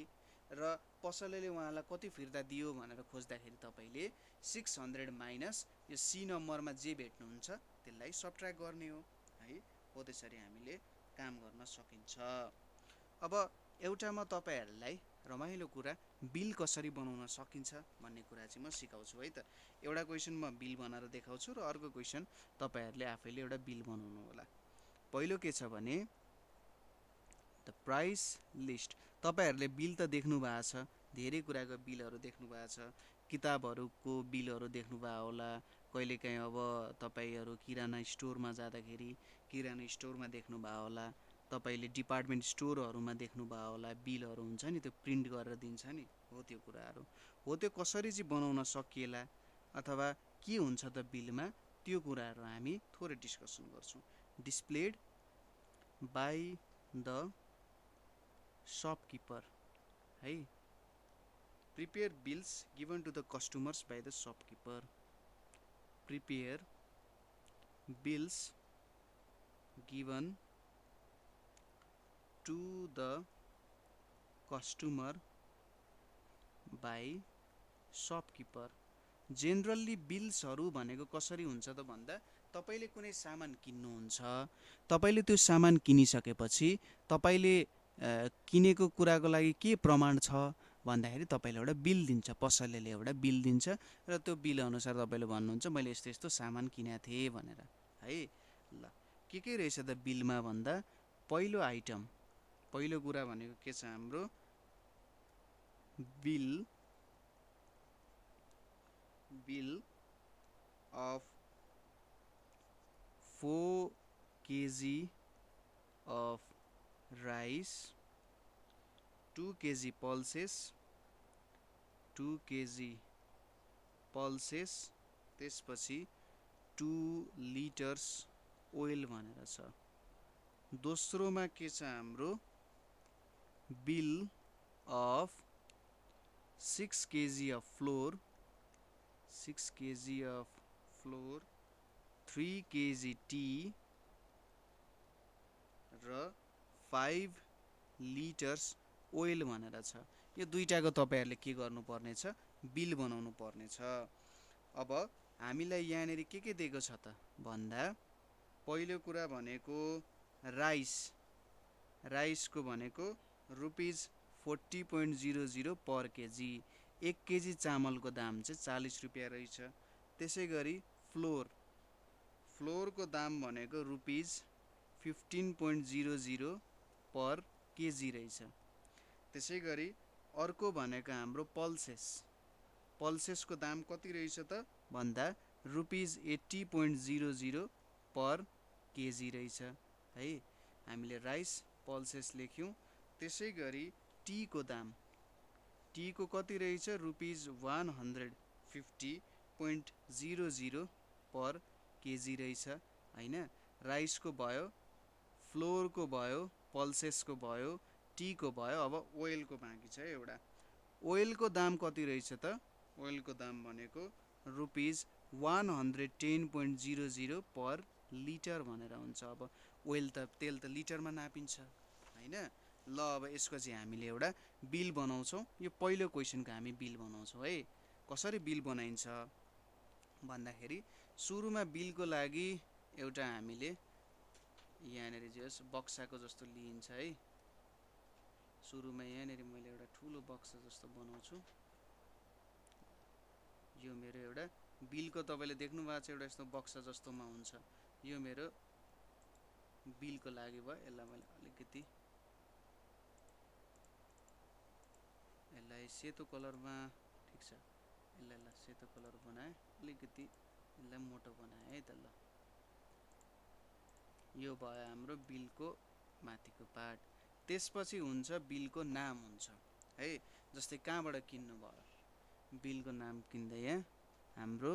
र पसलेले उहाँलाई कति फिर्ता दियो भनेर खोज्दाखेरि तपाईले 600 माइनस यो सी नम्बरमा जे भेट्नुहुन्छ त्यसलाई सबट्र्याक्ट गर्ने हो है हो त्यसरी हामीले काम गर्न सकिन्छ अब एउटा म तपाईहरुलाई रमाइलो कुरा बिल कसरी बनाउन सकिन्छ भन्ने कुरा चाहिँ म सिकाउँछु है त एउटा क्वेशन म बिल बनाएर देखाउँछु र अर्को क्वेशन तपाईहरुले आफैले एउटा बिल बनाउनु होला पहिलो के छ भने द प्राइस लिस्ट तपाईहरुले बिल त देख्नु भएको छ धेरै कुराको बिलहरु देख्नु भएको छ किताबहरुको बिलहरु देख्नु भएको होला कहिलेकाहीँ अब तपाईहरु किराना स्टोरमा जाँदाखेरि किराना स्टोरमा देख्नु भएको होला तपाईले डिपार्टमेन्ट स्टोरहरुमा देख्नुभयो होला बिलहरु हुन्छ नि त्यो प्रिन्ट गरेर दिन्छ नि हो त्यो कुराहरु हो त्यो कसरी चाहिँ बनाउन सकिएला अथवा के हुन्छ त बिलमा त्यो कुराहरु हामी थोरै डिस्कसन गर्छौं डिस्प्लेड बाइ द शपकीपर है prepare bills given to the customers by the shopkeeper prepare bills given to the customer by shopkeeper generally bills हरु भनेको कसरी हुन्छ त भन्दा तपाईले कुनै सामान किन्नुहुन्छ तपाईले त्यो सामान किनिसकेपछि तपाईले किनेको कुराको लागि के प्रमाण छ भन्दाखेरि तपाईले एउटा बिल दिन्छ पसलेले एउटा बिल दिन्छ र त्यो बिल अनुसार तपाईले भन्नुहुन्छ मैले यस्तो यस्तो सामान किनेको थिए भनेर है ल के रहेछ त बिलमा भन्दा पहिलो आइटम पहिलो कुरा भनेको के छ हाम्रो bill of 4 kg of rice 2 kg pulses 2 kg pulses त्यसपछि 2 liters oil भनेर छ दोस्रोमा के छ हाम्रो bill of 6 kg of flour 6 kg of flour 3 kg tea र 5 liters oil भनेर छ यो दुईटाको तपाईहरुले के गर्नु पर्ने छ बिल बनाउनु पर्ने छ अब हामीलाई यहाँनेरि के दिएको छ त भन्दा पहिलो कुरा भनेको राइस को भनेको रुपीस 40.00 पर केजी 1 केजी चामलको दाम चाहिँ 40 रुपैयाँ रहेछ त्यसैगरी फ्लोर को दाम भनेको रुपीस 15.00 पर केजी रहेछ त्यसैगरी अर्को भनेको हाम्रो पल्सेस को दाम कति रहेछ त भन्दा रुपीस 80.00 पर केजी रहेछ है हामीले राइस पल्सेस लेख्यौं त्यसैगरी टी को दाम टी को कति रहेछ रुपीस 150.00 पर केजी रहेछ हैन राइस को भयो फ्लोर को भयो पल्सेस को भयो टी को भयो अब ओइल को बाँकी छ एउटा ओइल को दाम कति रहेछ त ओइल को दाम भनेको रुपीस 110.00 पर लिटर भनेर हुन्छ अब तेल त लिटरमा नापिन्छ हैन ल अब यसको चाहिँ हामीले एउटा बिल बनाउँछौं यो पहिलो क्वेशनको हामी बिल बनाउँछौं है कसरी बिल बनाइन्छ भन्दाखेरि सुरुमा बिलको लागि एउटा हामीले यहाँनेरि जस बक्साको जस्तो लिइन्छ है सुरुमा यहाँनेरि मैले एउटा ठूलो बक्सा जस्तो बनाउँछु यो मेरो एउटा बिलको तपाईले देख्नु भएको छ एउटा यस्तो बक्सा जस्तोमा हुन्छ यो मेरो बिलको लागि भयो यसलाई मैले अलिकति यसलाई सेतो कलरमा ठीक छ यसलाई सेतो कलर बनाए अलिकति यसलाई मोटो बनाए है त ल यो भयो हाम्रो बिलको माथिको पार्ट त्यसपछि हुन्छ बिलको नाम हुन्छ है जस्तै कहाँबाट किन्नु भयो बिलको नाम किन्दा यहाँ हाम्रो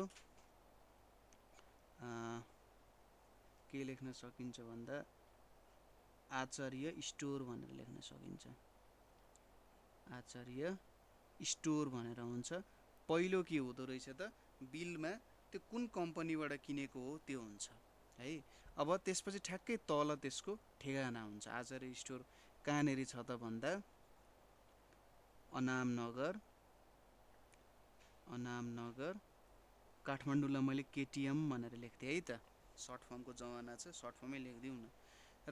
के लेख्न सकिन्छ भन्दा आचार्य स्टोर भनेर लेख्न सकिन्छ आचार्य स्टोर भनेर हुन्छ पहिलो के हुँदो रहेछ त बिलमा त्यो कुन कम्पनीबाट किनेको हो त्यो हुन्छ है अब त्यसपछि ठ्याक्कै तल त्यसको ठेगाना हुन्छ आचार्य स्टोर कहाँनेरि छ त भन्दा अनामनगर काठमाडौँलाई मैले केटीएम भनेर लेख्थे है त सर्ट फर्मको जमाना छ सर्ट फर्मै लेख्दिउँ न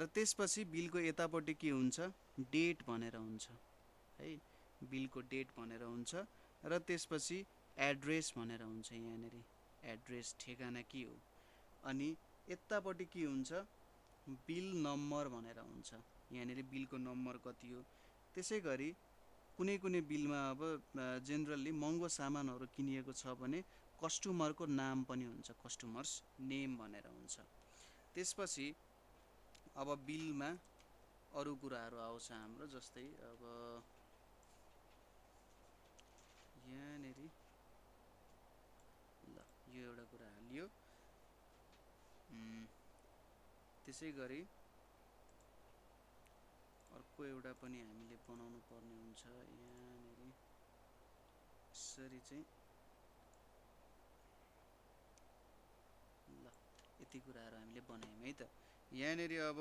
र त्यसपछि बिलको यतापट्टि के हुन्छ डेट भनेर हुन्छ है बिलको डेट भनेर हुन्छ र त्यसपछि एड्रेस भनेर हुन्छ यहाँनेरि एड्रेस ठेगाना के हो अनि यतापट्टि के हुन्छ बिल नम्बर भनेर हुन्छ यहाँनेरि बिलको नम्बर कति हो त्यसैगरी कुनै बिलमा अब जनरली महँगो सामानहरु किनिएको छ भने कस्टमरको नाम पनि हुन्छ कस्टमर्स नेम भनेर हुन्छ त्यसपछि अब बिलमा अरू कुराहरू आउँछ हाम्रो, जस्तै अब यहाँनेरि ल यो एउटा कुरा हालियो। त्यसै गरी अर्को एउटा पनि हामीले बनाउनु पर्ने हुन्छ। यहाँनेरि यसरी चाहिँ ल यति कुराहरू हामीले बनायौँ है त। यहाँनेरि अब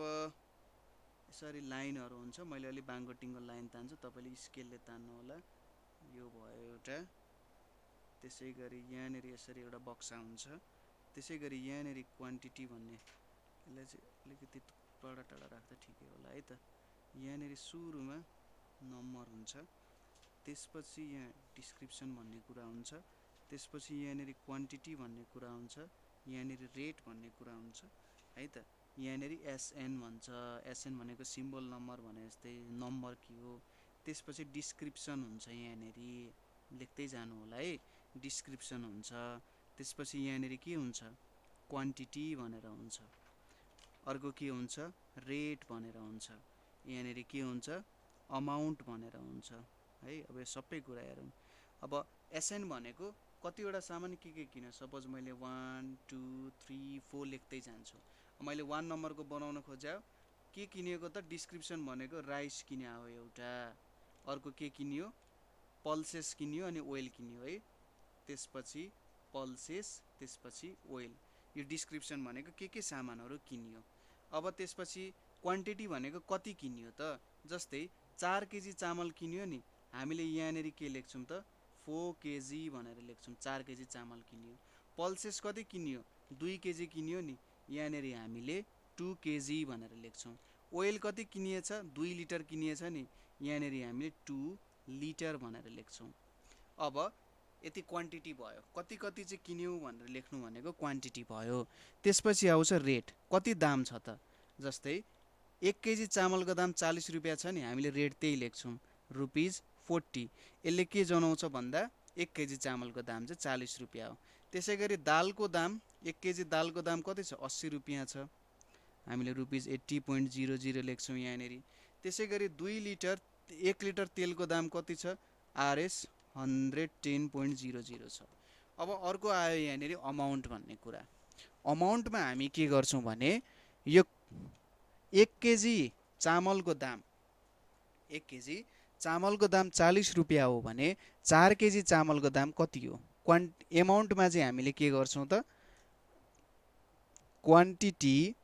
यसरी लाइनहरू हुन्छ। मैले अलि बाङ्गोटिङ्गो लाइन तान्छु, तपाईँले स्केलले तान्नु होला। यो भयो एउटा। त्यसै गरी यहाँनेरि यसरी एउटा बक्सा हुन्छ। त्यसै गरी यहाँनेरि क्वान्टिटी भन्ने, यसलाई चाहिँ अलिकति टाढा टाढा राख्दा ठिकै होला है त। यहाँनेरि सुरुमा नम्बर हुन्छ, त्यसपछि यहाँ डिस्क्रिप्सन भन्ने कुरा हुन्छ, त्यसपछि यहाँनेरि क्वान्टिटी भन्ने कुरा हुन्छ, यहाँनेरि रेट भन्ने कुरा हुन्छ है त। यहाँनेरि एसएन भन्छ, एसएन भनेको सिम्बल नम्बर भने जस्तै नम्बर के हो। त्यसपछि डिस्क्रिप्सन हुन्छ, यहाँनेरि लेख्दै जानु होला है, डिस्क्रिप्सन हुन्छ। त्यसपछि यहाँनेरि के हुन्छ, क्वान्टिटी भनेर हुन्छ। अर्को के हुन्छ, रेट भनेर हुन्छ। यहाँनेरि के हुन्छ, अमाउन्ट भनेर हुन्छ है। अब यो सबै कुरा हेरौँ। अब एसएन भनेको कतिवटा सामान के किन्यो, सपोज मैले 1 2 3 4 लेख्दै जान्छु। मैले 1 नम्बरको बनाउन खोज्या के किनेको त, डिस्क्रिप्सन भनेको राइस किन्या हो एउटा। अर्को के किन्यो, पल्सेस किन्यो अनि ओइल किन्यो है। त्यसपछि पल्सेस, त्यसपछि ओइल। यो डिस्क्रिप्सन भनेको के सामानहरू किन्यो। अब त्यसपछि क्वान्टिटी भनेको कति किन्यो त, जस्तै 4 केजी चामल किन्यो नि, हामीले यहाँनेरि के लेख्छौँ त, 4 केजी भनेर लेख्छौँ। 4 केजी चामल किन्यो। पल्सेस कति किन्यो, 2 केजी किन्यो नि, यहाँनेरि हामीले 2 केजी भनेर लेख्छौँ। ओइल कति किनिएछ, 2 लिटर किनिएछ नि, यहाँनेरि हामीले 2 लिटर भनेर लेख्छौँ। अब यति क्वान्टिटी भयो। कति कति चाहिँ किन्यौँ भनेर लेख्नु भनेको क्वान्टिटी भयो। त्यसपछि आउँछ रेट, कति दाम छ त, जस्तै 1 केजी चामलको दाम 40 रुपियाँ छ नि, हामीले रेट त्यही लेख्छौँ, ₹40। यसले के जनाउँछ भन्दा 1 केजी चामलको दाम चाहिँ 40 रुपियाँ हो। त्यसै गरी दालको दाम, 1 केजी दालको दाम कति छ, 80 रुपियाँ छ, हामीले ₹80.00 लेख्छौँ यहाँनेरि। त्यसै गरी 2 लिटर 1 लिटर तेलको दाम कति छ, RS 110.00 छ। अब अर्को आयो यहाँनेरि अमाउन्ट भन्ने कुरा। अमाउन्टमा हामी के गर्छौँ भने, यो 1 केजी चामलको दाम, 1 केजी चामलको दाम 40 रुपियाँ हो भने 4 केजी चामलको दाम कति हो। एमाउन्टमा चाहिँ हामीले के गर्छौँ त, क्वान्टिटी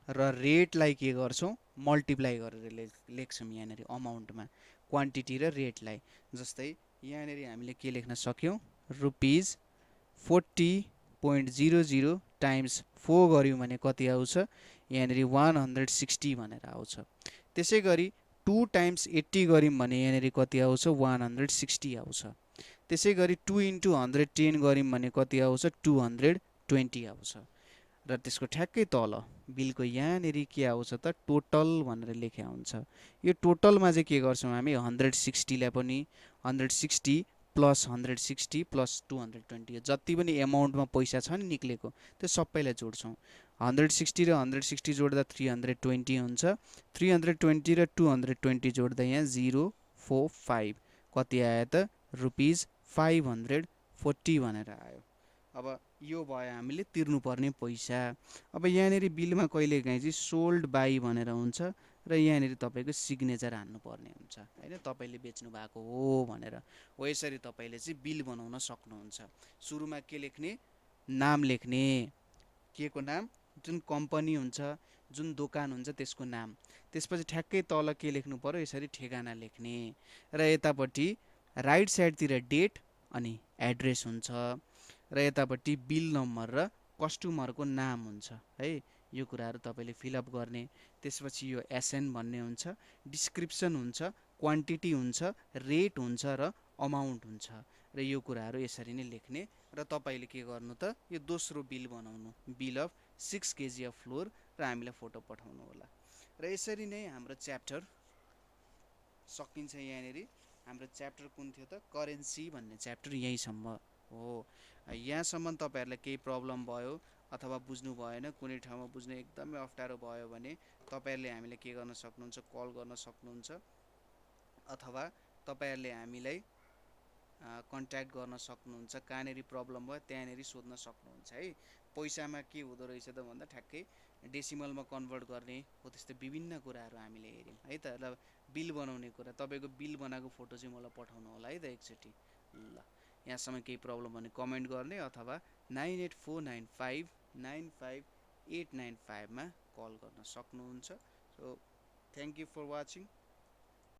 र रेटलाई के गर्छौँ, मल्टिप्लाई गरेर लेख्छौँ यहाँनेरि अमाउन्टमा, क्वान्टिटी र रेटलाई। जस्तै यहाँनेरि हामीले के लेख्न सक्यौँ, ₹40.00 टाइम्स 4 गऱ्यौँ भने कति आउँछ, यहाँनेरि 160 भनेर आउँछ। त्यसै गरी 2 टाइम्स 80 गऱ्यौँ भने यहाँनेरि कति आउँछ, 160 आउँछ। त्यसै गरी 2 × 110 गऱ्यौँ भने कति आउँछ, 220 आउँछ। र त्यसको ठ्याक्कै तल बिलको यहाँनेरि के आउँछ त, टोटल भनेर लेख्या हुन्छ। यो टोटलमा चाहिँ के गर्छौँ हामी, 160लाई पनि 160 प्लस 160 प्लस 220, जति पनि एमाउन्टमा पैसा छ नि निक्लेको, त्यो सबैलाई जोड्छौँ। 160 र 160 जोड्दा 320 हुन्छ। 320 र 220 जोड्दा यहाँ 045 कति आयो त, ₹540 भनेर आयो। अब यो भयो हामीले तिर्नुपर्ने पैसा। अब यहाँनेरि बिलमा कहिलेकाहीँ चाहिँ सोल्ड बाई भनेर हुन्छ र यहाँनेरि तपाईँको सिग्नेचर हान्नुपर्ने हुन्छ हैन, तपाईँले बेच्नु भएको हो भनेर। हो यसरी तपाईँले चाहिँ बिल बनाउन सक्नुहुन्छ। सुरुमा के लेख्ने, नाम लेख्ने, के को नाम, जुन कम्पनी हुन्छ, जुन दोकान हुन्छ त्यसको नाम। त्यसपछि ठ्याक्कै तल के लेख्नु पर्यो, यसरी ठेगाना लेख्ने। र यतापट्टि राइट साइडतिर डेट अनि एड्रेस हुन्छ, र यतापट्टि बिल नम्बर र कस्टमरको नाम हुन्छ है। यो कुराहरू तपाईँले फिलअप गर्ने। त्यसपछि यो एसएन भन्ने हुन्छ, डिस्क्रिप्सन हुन्छ, क्वान्टिटी हुन्छ, रेट हुन्छ र अमाउन्ट हुन्छ। र यो कुराहरू यसरी नै लेख्ने। र तपाईँले के गर्नु त, यो दोस्रो बिल बनाउनु, bill of 6 KG of floor, र हामीलाई फोटो पठाउनु होला। र यसरी नै हाम्रो च्याप्टर सकिन्छ। यहाँनेरि हाम्रो च्याप्टर कुन थियो त, करेन्सी भन्ने च्याप्टर यहीँसम्म हो। यहाँसम्म तपाईँहरूलाई केही प्रब्लम भयो, अथवा बुझ्नु भएन, कुनै ठाउँमा बुझ्न एकदमै अप्ठ्यारो भयो भने तपाईहरुले हामीलाई के गर्न सक्नुहुन्छ, कल गर्न सक्नुहुन्छ अथवा तपाईहरुले हामीलाई कन्ट्याक्ट गर्न सक्नुहुन्छ। कहाँनेरि प्रब्लम भयो त्यहाँनेरि सोध्न सक्नुहुन्छ है। पैसामा के हुँदो रहेछ त भन्दा ठ्याक्कै डेसिमलमा कन्भर्ट गर्ने हो, त्यस्तो विभिन्न कुराहरू हामीले हेर्यौँ है त। ल बिल बनाउने कुरा, तपाईको बिल बनाएको फोटो चाहिँ मलाई पठाउनु होला है त एकचोटि। ल यहाँसम्म केही प्रब्लम भने कमेन्ट गर्ने अथवा 9849595895 मा कल गर्न सक्नुहुन्छ। So thank you for watching.